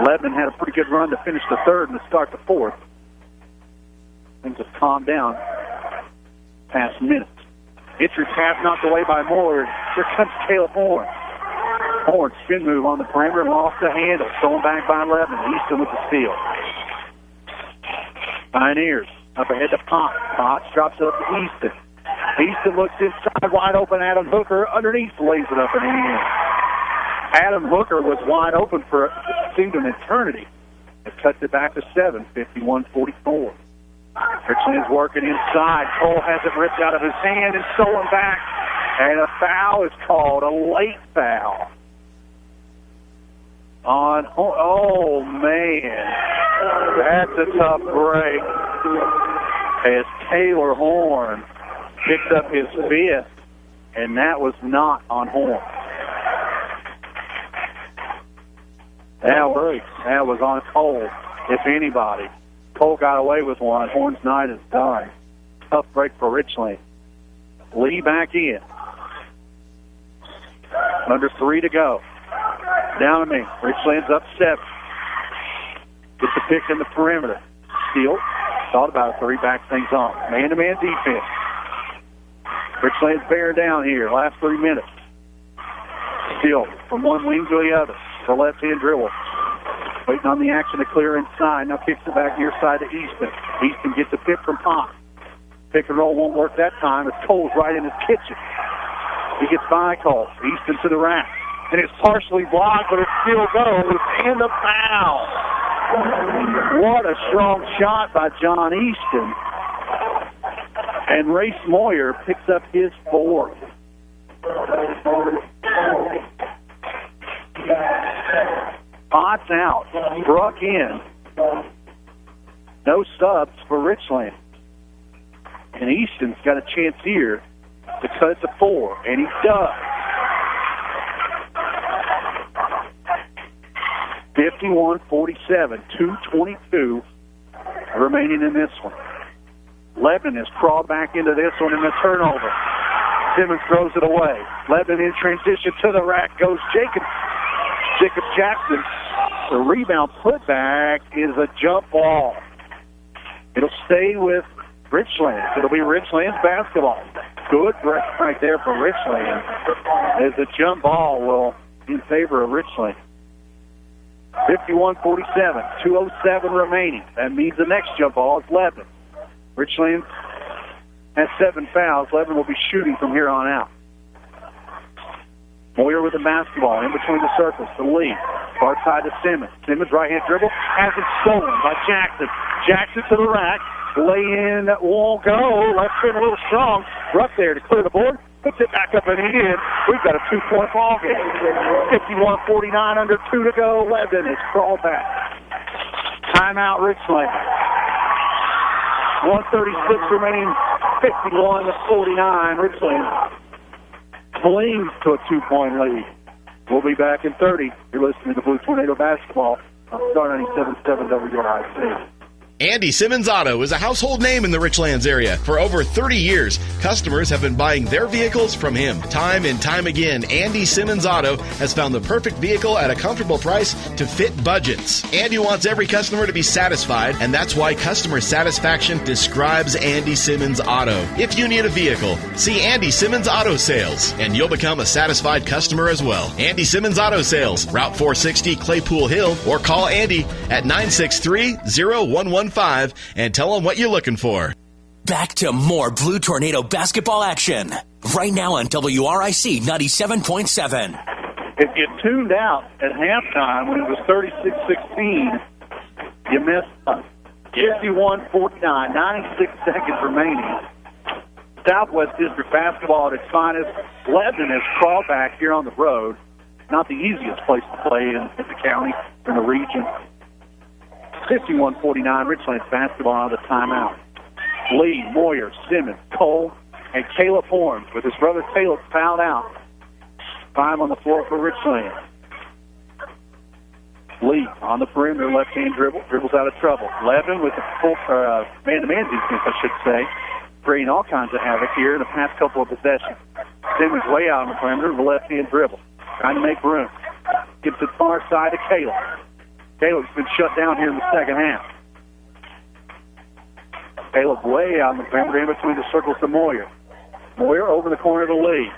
Lebanon had a pretty good run to finish the third and to start the fourth. Things have calmed down past minutes. Entry pass knocked away by Moyer. Here comes Caleb Horn. Horn spin move on the perimeter, lost the handle. Stolen back by Lebanon. Easton with the steal. Pioneers up ahead to Potts. Potts drops it up to Easton. Easton looks inside, wide open. Adam Hooker underneath lays it up and in. Adam Hooker was wide open for it seemed an eternity. It cuts it back to 7, 51-44. Richlands working inside. Cole has it ripped out of his hand and stolen back. And a foul is called, a late foul. Oh man, that's a tough break. As Taylor Horn picks up his fifth, and that was not on Horn. That was on Cole, if anybody. Cole got away with one. Horn's night is done. Tough break for Richlands. Lee back in. Under 3 to go. Down to me. Richlands up 7. Gets the pick in the perimeter. Steal. Thought about a 3. Back things on. Man-to-man defense. Richlands bear down here. Last 3 minutes. Steal from one wing to the other. The left-hand dribble. Waiting on the action to clear inside. Now kicks it back near side to Easton. Easton gets a pick from Pop. Pick and roll won't work that time. It's Cole's right in his kitchen. He gets by Cole. Easton to the rack. And it's partially blocked, but it still goes. And the foul. What a strong shot by John Easton. And Race Moyer picks up his 4th. Potts out. Bruck in. No subs for Richlands. And Easton's got a chance here to cut it to 4, and he does. 51-47, 2:22 remaining in this one. Lebanon has crawled back into this one in the turnover. Simmons throws it away. Lebanon in transition to the rack goes Jacob Jackson. The rebound putback is a jump ball. It'll stay with Richlands. It'll be Richlands basketball. Good break right there for Richlands. As the jump ball will in favor of Richlands. 51-47, 2:07 remaining. That means the next jump ball is Lebanon. Richlands has 7 fouls. Lebanon will be shooting from here on out. Moyer with the basketball in between the circles to Lee. Far side to Simmons. Simmons right-hand dribble. Has it stolen by Jackson. Jackson to the rack. Lay in won't go. Left spin a little strong. Ruck there to clear the board. Puts it back up and in. We've got a 2-point ball game. 51-49, under 2 to go. Lebanon is crawled back. Timeout, Richlands. 1:36 remaining. 51-49. Richlands clings to a 2-point lead. We'll be back in 30. You're listening to Blue Tornado Basketball on Star 97.7 WRIC. Andy Simmons Auto is a household name in the Richlands area. For over 30 years, customers have been buying their vehicles from him. Time and time again, Andy Simmons Auto has found the perfect vehicle at a comfortable price to fit budgets. Andy wants every customer to be satisfied, and that's why customer satisfaction describes Andy Simmons Auto. If you need a vehicle, see Andy Simmons Auto Sales, and you'll become a satisfied customer as well. Andy Simmons Auto Sales, Route 460, Claypool Hill, or call Andy at 963-0115 and tell them what you're looking for. Back to more Blue Tornado basketball action. Right now on WRIC 97.7. If you tuned out at halftime when it was 36-16, you missed 51-49, 96 seconds remaining. Southwest District basketball at its finest. Lebanon has crawled back here on the road. Not the easiest place to play in the county, in the region. 51-49, Richlands basketball out of the timeout. Lee, Moyer, Simmons, Cole, and Caleb Horn with his brother Caleb fouled out. 5 on the floor for Richlands. Lee on the perimeter, left-hand dribbles out of trouble. Lebanon with the full man-to-man defense, I should say, creating all kinds of havoc here in the past couple of possessions. Simmons way out on the perimeter with a left-hand dribble, trying to make room. Gives it far side to Caleb. Caleb's been shut down here in the second half. Caleb way out on the perimeter in between the circles to Moyer. Moyer over the corner to Lee.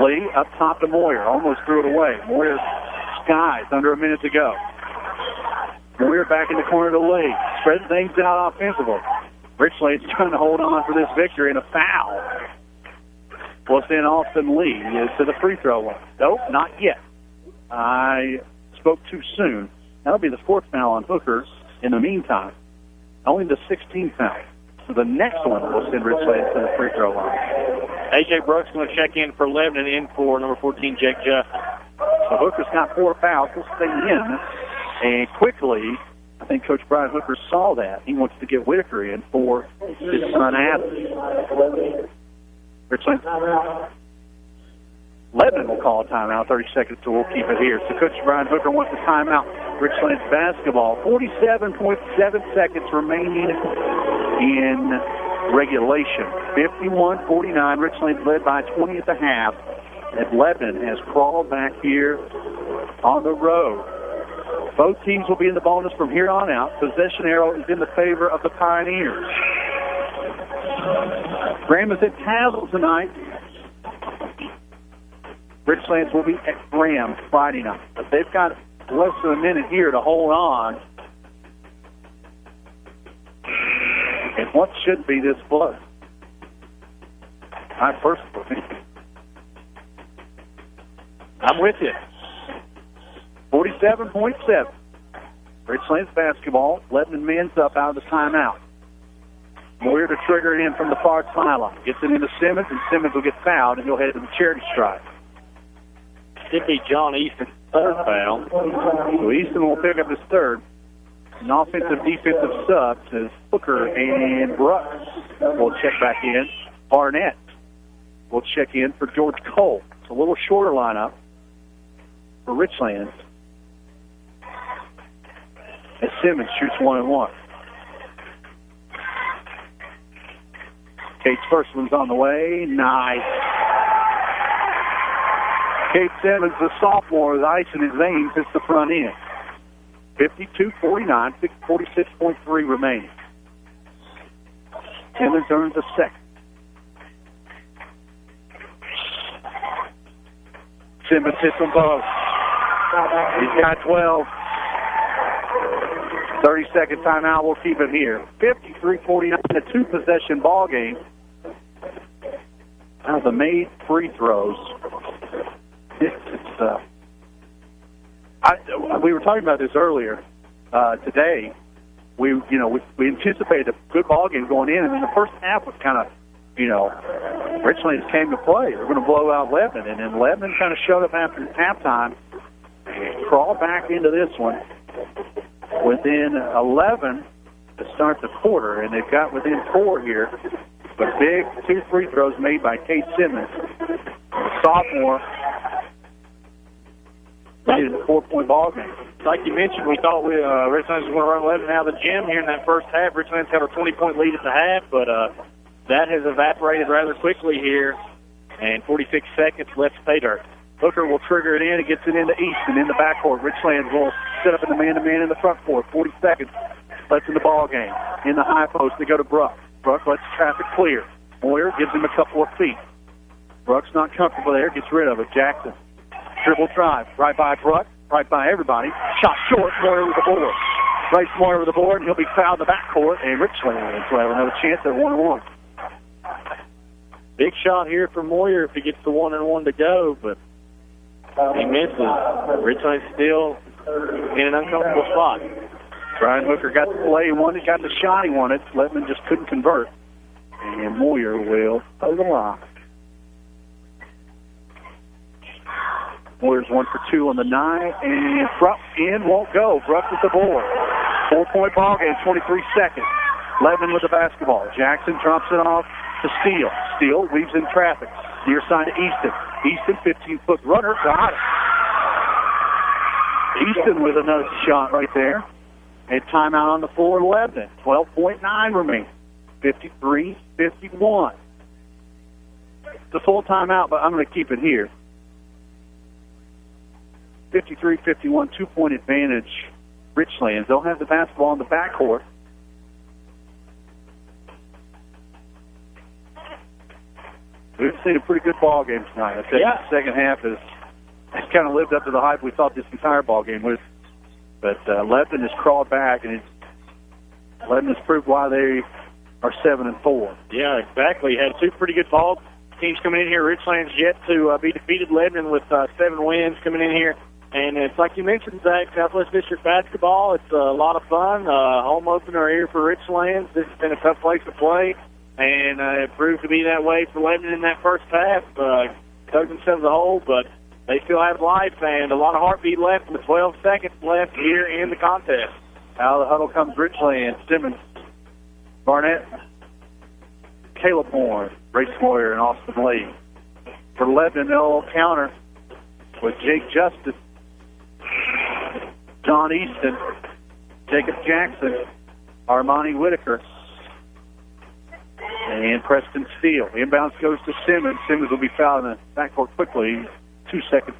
Lee up top to Moyer, almost threw it away. Moyer skies under a minute to go. Moyer back in the corner to Lee. Spread things out offensively. Richlands trying to hold on for this victory, and a foul will send Austin Lee to the free throw line. Nope, not yet. I spoke too soon. That'll be the 4th foul on Hooker in the meantime. Only the 16th foul. So the next one will send Richlands to the free throw line. A.J. Brooks going to check in for Lebanon, in for number 14, Jake Justin. So Hooker's got 4 fouls. He'll stay in. And quickly, I think Coach Brian Hooker saw that. He wants to get Whitaker in for his son Adam. Richlands. Lebanon will call a timeout. 30 seconds, so we'll keep it here. So Coach Brian Hooker wants a timeout. Richlands basketball. 47.7 seconds remaining in regulation. 51-49. Richlands led by 20 at the half. And Lebanon has crawled back here on the road. Both teams will be in the bonus from here on out. Possession arrow is in the favor of the Pioneers. Graham is at Tassel tonight. Richlands will be at Graham Friday night. But they've got less than a minute here to hold on. And what should be this close? I personally think. I'm with you. 47.7. Richlands basketball. Lebanon men's up out of the timeout. Moyer to trigger it in from the far sideline. Gets it into Simmons, and Simmons will get fouled, and he'll head to the charity stripe. Should be John Easton's 3rd foul. So Easton will pick up his 3rd. An offensive-defensive sub says Hooker and Brooks will check back in. Barnett will check in for George Cole. It's a little shorter lineup for Richlands. As Simmons shoots 1-1. Kate's first one's on the way. Nice. Kate Simmons, the sophomore, with ice in his veins, hits the front end. 52-49, 46.3 remaining. Simmons earns a second. Simmons hits them both. He's got 12. 30-second timeout. We'll keep it here. 53-49, a 2-possession ball game. Now the made free throws. We were talking about this earlier today. We anticipated a good ball game going in, and then the first half was kind of, Richlands came to play. They're going to blow out Lebanon, and then Lebanon kind of showed up after halftime and crawled back into this one within 11 to start the quarter, and they've got within 4 here. But big 2 free throws made by Kate Simmons, the sophomore. Made it a 4-point ball game. Like you mentioned, we thought Richlands was going to run Lebanon out of the gym here in that first half. Richlands had a 20-point lead at the half, but that has evaporated rather quickly here, and 46 seconds left to pay dirt. Hooker will trigger it in and gets it into Easton in the backcourt. Richlands will set up in the man-to-man in the front court. 40 seconds left in the ball game. In the high post, they go to Brooks. Brooks lets traffic clear. Moyer gives him a couple of feet. Brooks not comfortable there, gets rid of it. Jackson, dribble drive, right by Brooks, right by everybody. Shot short, Moyer with the board. Race Moyer with the board, and he'll be fouled in the backcourt, and Richlands will have another chance at 1-1. Big shot here for Moyer if he gets the 1-1 to go, but he misses. Richlands still in an uncomfortable spot. Brian Hooker got the play he wanted, got the shot he wanted. Lebanon just couldn't convert. And Moyer will play the line. Moyer's 1 for 2 on the night, and Brooks in won't go. Brooks with the board. 4-point ball game, 23 seconds. Lebanon with the basketball. Jackson drops it off to Steele. Steele weaves in traffic. Near side to Easton. Easton, 15-foot runner, got it. Easton with another shot right there. And timeout on the floor, Lebanon. 12.9 remaining. 53-51. It's a full timeout, but I'm going to keep it here. 53-51, 2-point advantage. Richlands. They'll have the basketball in the backcourt. We've seen a pretty good ball game tonight. I think the second half has kind of lived up to the hype we thought this entire ball game was. But Lebanon has crawled back, and Lebanon has proved why they are 7-4. Yeah, exactly. Had two pretty good ball teams coming in here. Richlands yet to be defeated. Lebanon with 7 wins coming in here. And it's like you mentioned, Zach, Southwest District basketball. It's a lot of fun. Home opener here for Richlands. This has been a tough place to play, and it proved to be that way for Lebanon in that first half. Dug themselves a hole, but they still have life and a lot of heartbeat left with 12 seconds left here in the contest. Out of the huddle comes Richlands. Simmons, Barnett, Caleb Horn, Ray Sawyer, and Austin Lee. For Lebanon, they'll counter with Jake Justice, John Easton, Jacob Jackson, Armani Whitaker, and Preston Steele. Inbounds goes to Simmons. Simmons will be fouled in the backcourt quickly. 2 seconds.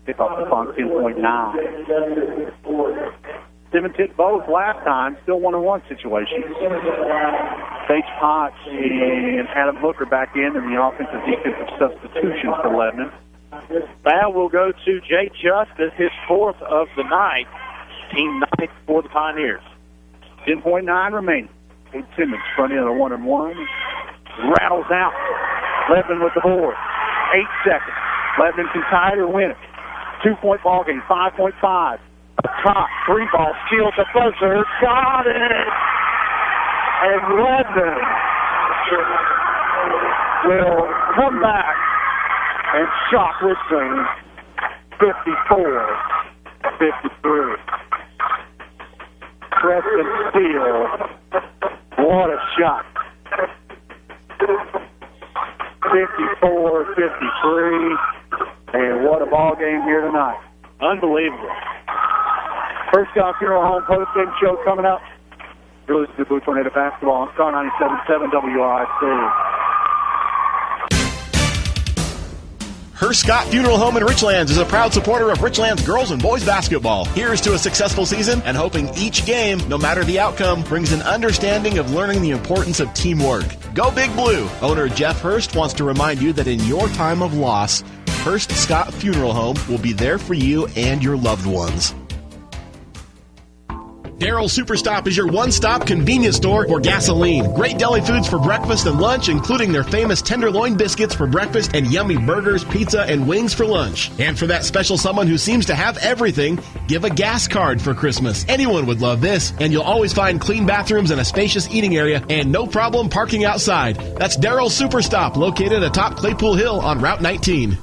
Pick off the clock, 10.9. Simmons hit both last time. Still 1-on-1 situation. Sage Potts and Adam Hooker back in the offensive defensive substitutions for Lebanon. Foul will go to Jake Justice, his 4th of the night. Team 9th for the Pioneers. 10.9 remaining. Kate Simmons front end of the 1-on-1. Rattles out. Lebanon with the board. 8 seconds. Lebanon can tie it or win it. 2-point ball game. 5.5. Top 3-ball steal to buzzer. Got it! And Lebanon will come back and shock Richlands 54-53. Preston Steele. What a shot. 54-53. And what a ball game here tonight. Unbelievable. First Scott Funeral Home post-game show coming up. You're listening to Blue Tornado Basketball on Star 97.7 WRIC. Hearst Scott Funeral Home in Richlands is a proud supporter of Richlands girls and boys basketball. Here's to a successful season and hoping each game, no matter the outcome, brings an understanding of learning the importance of teamwork. Go Big Blue! Owner Jeff Hearst wants to remind you that in your time of loss, Hearst Scott Funeral Home will be there for you and your loved ones. Daryl's Superstop is your one-stop convenience store for gasoline. Great deli foods for breakfast and lunch, including their famous tenderloin biscuits for breakfast and yummy burgers, pizza, and wings for lunch. And for that special someone who seems to have everything, give a gas card for Christmas. Anyone would love this, and you'll always find clean bathrooms and a spacious eating area, and no problem parking outside. That's Daryl's Superstop, located atop Claypool Hill on Route 19.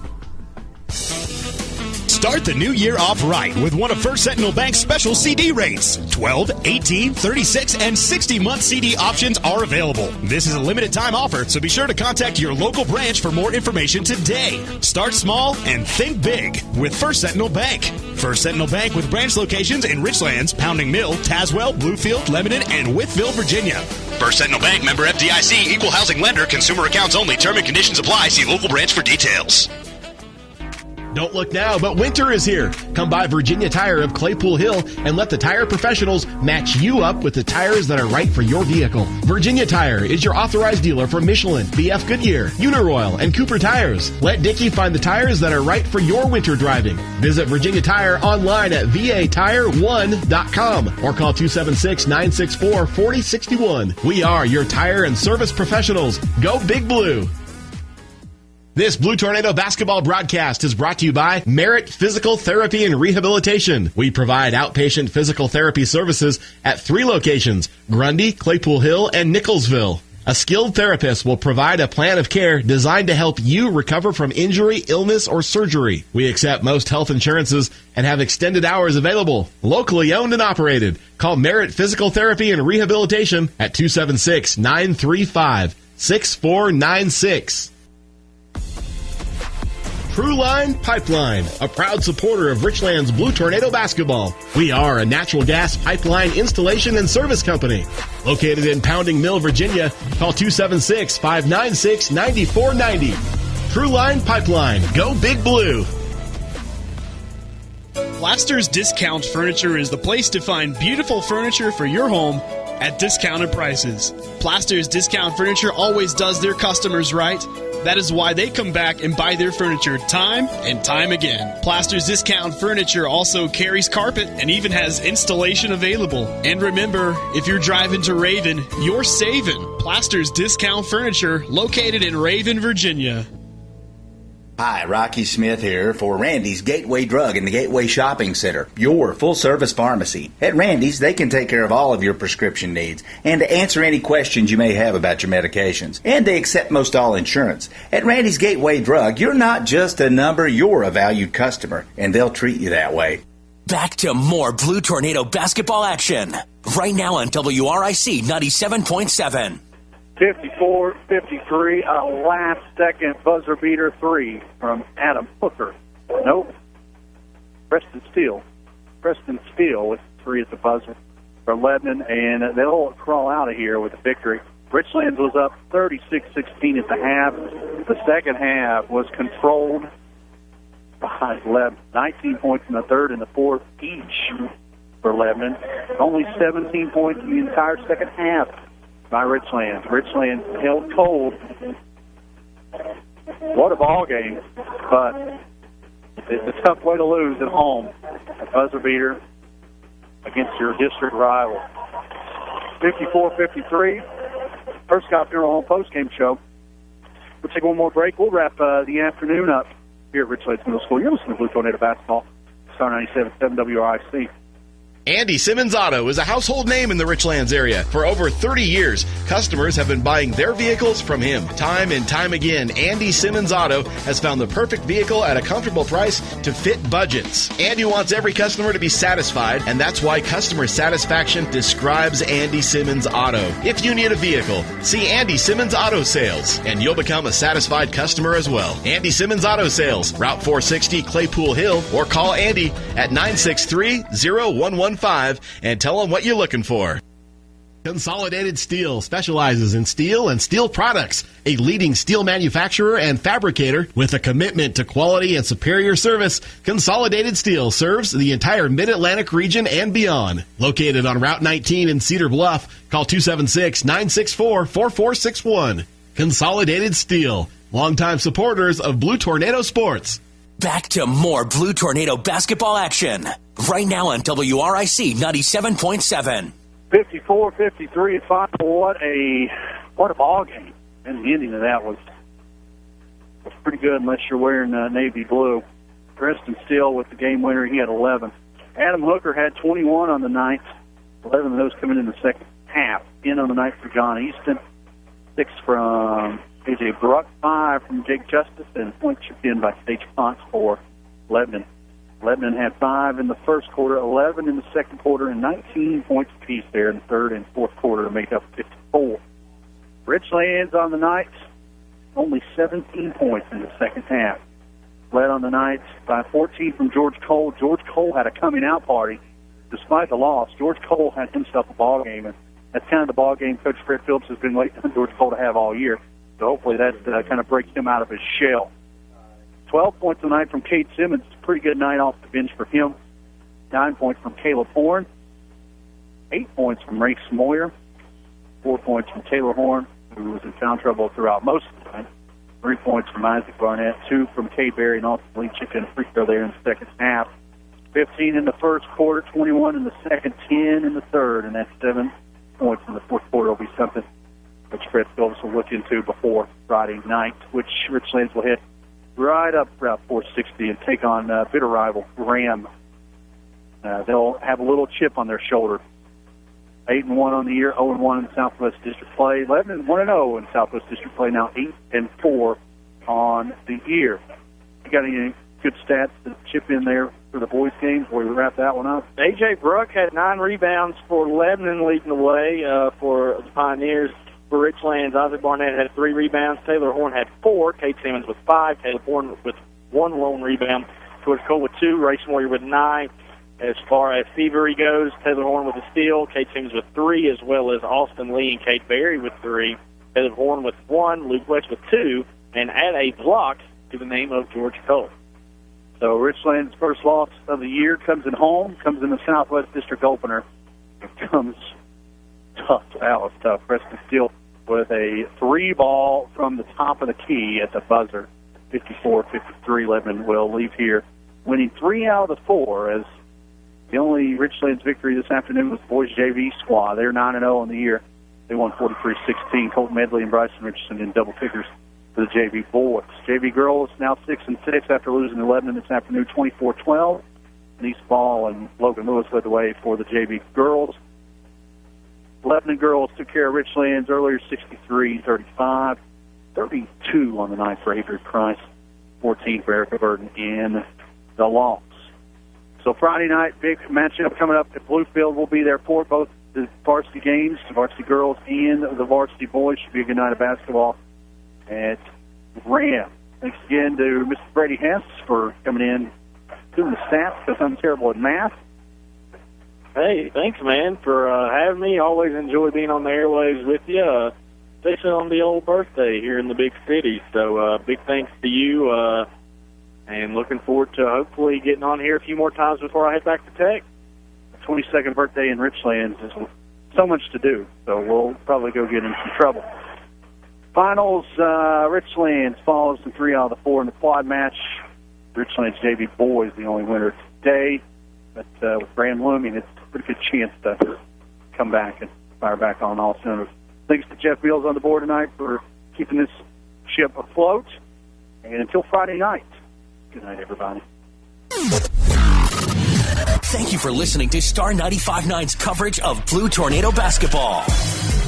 Start the new year off right with one of First Sentinel Bank's special CD rates. 12, 18, 36, and 60-month CD options are available. This is a limited time offer, so be sure to contact your local branch for more information today. Start small and think big with First Sentinel Bank. First Sentinel Bank with branch locations in Richlands, Pounding Mill, Tazewell, Bluefield, Lebanon, and Wytheville, Virginia. First Sentinel Bank, member FDIC, equal housing lender, consumer accounts only, term and conditions apply. See local branch for details. Don't look now, but winter is here. Come by Virginia Tire of Claypool Hill and let the tire professionals match you up with the tires that are right for your vehicle. Virginia Tire is your authorized dealer for Michelin, BF Goodyear, Uniroyal, and Cooper Tires. Let Dickie find the tires that are right for your winter driving. Visit Virginia Tire online at vatire1.com or call 276-964-4061. We are your tire and service professionals. Go Big Blue. This Blue Tornado basketball broadcast is brought to you by Merit Physical Therapy and Rehabilitation. We provide outpatient physical therapy services at 3 locations, Grundy, Claypool Hill, and Nicholsville. A skilled therapist will provide a plan of care designed to help you recover from injury, illness, or surgery. We accept most health insurances and have extended hours available. Locally owned and operated. Call Merit Physical Therapy and Rehabilitation at 276-935-6496. Crewline Pipeline, a proud supporter of Richlands Blue Tornado basketball. We are a natural gas pipeline installation and service company. Located in Pounding Mill, Virginia, call 276-596-9490. Crewline Pipeline, go Big Blue. Plaster's Discount Furniture is the place to find beautiful furniture for your home at discounted prices. Plaster's Discount Furniture always does their customers right. That is why they come back and buy their furniture time and time again. Plaster's Discount Furniture also carries carpet and even has installation available. And remember, if you're driving to Raven, you're saving. Plaster's Discount Furniture, located in Raven, Virginia. Hi, Rocky Smith here for Randy's Gateway Drug and the Gateway Shopping Center, your full-service pharmacy. At Randy's, they can take care of all of your prescription needs and to answer any questions you may have about your medications. And they accept most all insurance. At Randy's Gateway Drug, you're not just a number, you're a valued customer, and they'll treat you that way. Back to more Blue Tornado basketball action. Right now on WRIC 97.7. 54-53, a last-second buzzer beater three from Adam Hooker. Nope. Preston Steele with three at the buzzer for Lebanon, and they'll crawl out of here with a victory. Richlands was up 36-16 at the half. The second half was controlled by Lebanon. 19 points in the third and the fourth each for Lebanon. Only 17 points in the entire second half by Richlands. Richlands held cold. What a ball game, but it's a tough way to lose at home. A buzzer beater against your district rival. 54-53. First Scott Funeral Home postgame show. We'll take one more break. We'll wrap the afternoon up here at Richlands Middle School. You're listening to Blue Tornado Basketball, Star 97.7 WRIC. Andy Simmons Auto is a household name in the Richlands area. For over 30 years, customers have been buying their vehicles from him. Time and time again, Andy Simmons Auto has found the perfect vehicle at a comfortable price to fit budgets. Andy wants every customer to be satisfied, and that's why customer satisfaction describes Andy Simmons Auto. If you need a vehicle, see Andy Simmons Auto Sales, and you'll become a satisfied customer as well. Andy Simmons Auto Sales, Route 460, Claypool Hill, or call Andy at 963-0115 and tell them what you're looking for. Consolidated Steel specializes in steel and steel products, a leading steel manufacturer and fabricator with a commitment to quality and superior service. Consolidated Steel serves the entire Mid-Atlantic region and beyond. Located on Route 19 in Cedar Bluff, call 276-964-4461. Consolidated Steel, longtime supporters of Blue Tornado Sports. Back to more Blue Tornado basketball action. Right now on WRIC 97.7. 54-53 final. What a ball game. And the ending of that was pretty good unless you're wearing navy blue. Preston Steele with the game winner. He had 11. Adam Hooker had 21 on the night. 11 of those coming in the second half. In on the night for John Easton. 6 from A.J. Bruck, 5 from Jake Justice, and point chipped in by Sage Ponce for Lebanon. Lebanon had 5 in the first quarter, 11 in the second quarter, and 19 points apiece there in the third and fourth quarter to make up 54. Richlands on the night, only 17 points in the second half. Led on the night by 14 from George Cole. George Cole had a coming-out party. Despite the loss, George Cole had himself a ball game, and that's kind of the ball game Coach Fred Phillips has been waiting on George Cole to have all year. So hopefully that kind of breaks him out of his shell. 12 points tonight from Cade Simmons. Pretty good night off the bench for him. 9 points from Caleb Horn. 8 points from Rafe Moyer. 4 points from Taylor Horn, who was in foul trouble throughout most of the time. 3 points from Isaac Barnett. 2 from Kay Berry, and ultimately chipped in a free throw there in the second half. 15 in the first quarter, 21 in the second, 10 in the third, and that's 7 points in the fourth quarter will be something which Fred Phillips will look into before Friday night, which Richlands will hit right up Route 460 and take on bitter rival Graham. They'll have a little chip on their shoulder 8-1 on the year, 0-1 in Southwest District play. Lebanon 1-0 in Southwest District play, now 8-4 on the year. You got any good stats to chip in there for the boys' game before we wrap that one up? A.J. Bruck had 9 rebounds for Lebanon leading the way for the Pioneers. For Richlands, Isaac Barnett had 3 rebounds. Taylor Horn had 4. Kate Simmons with 5. Taylor Horn with 1 lone rebound. George Cole with 2. Race Moyer with 9. As far as thievery goes, Taylor Horn with a steal. Kate Simmons with 3, as well as Austin Lee and Kate Berry with 3. Taylor Horn with 1. Luke West with 2. And add a block to the name of George Cole. So Richlands' first loss of the year comes in home, comes in the Southwest District opener. It comes tough. That was tough. Preston Steele with a 3-ball from the top of the key at the buzzer. 54-53. Lebanon will leave here winning 3 out of the 4, as the only Richlands victory this afternoon was the boys JV squad. They're 9-0 on the year. They won 43-16. Colton Medley and Bryson Richardson in double figures for the JV boys. JV girls now 6-6 after losing to Lebanon this afternoon, 24-12. Denise Ball and Logan Lewis led the way for the JV girls. Lebanon girls took care of Richlands earlier, 63-35. 32 on the night for Avery Price, 14 for Erica Burton in the loss. So Friday night, big matchup coming up at Bluefield. We'll be there for both the varsity games, the varsity girls and the varsity boys. Should be a good night of basketball at Ram. Thanks again to Mr. Brady Hess for coming in, doing the stats, because I'm terrible at math. Hey, thanks, man, for having me. Always enjoy being on the airwaves with you, especially on the old birthday here in the big city. So big thanks to you, and looking forward to hopefully getting on here a few more times before I head back to Tech. 22nd birthday in Richlands is so much to do, so we'll probably go get in some trouble. Finals, Richlands follows the 3 out of the 4 in the quad match. Richlands JV boys the only winner today, but with Brand looming, it's a pretty good chance to come back and fire back on all cylinders. Thanks to Jeff Beals on the board tonight for keeping this ship afloat. And until Friday night, good night, everybody. Thank you for listening to Star 95.9's coverage of Blue Tornado basketball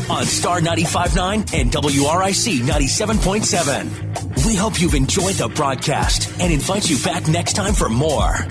on Star 95.9 and WRIC 97.7. We hope you've enjoyed the broadcast and invite you back next time for more.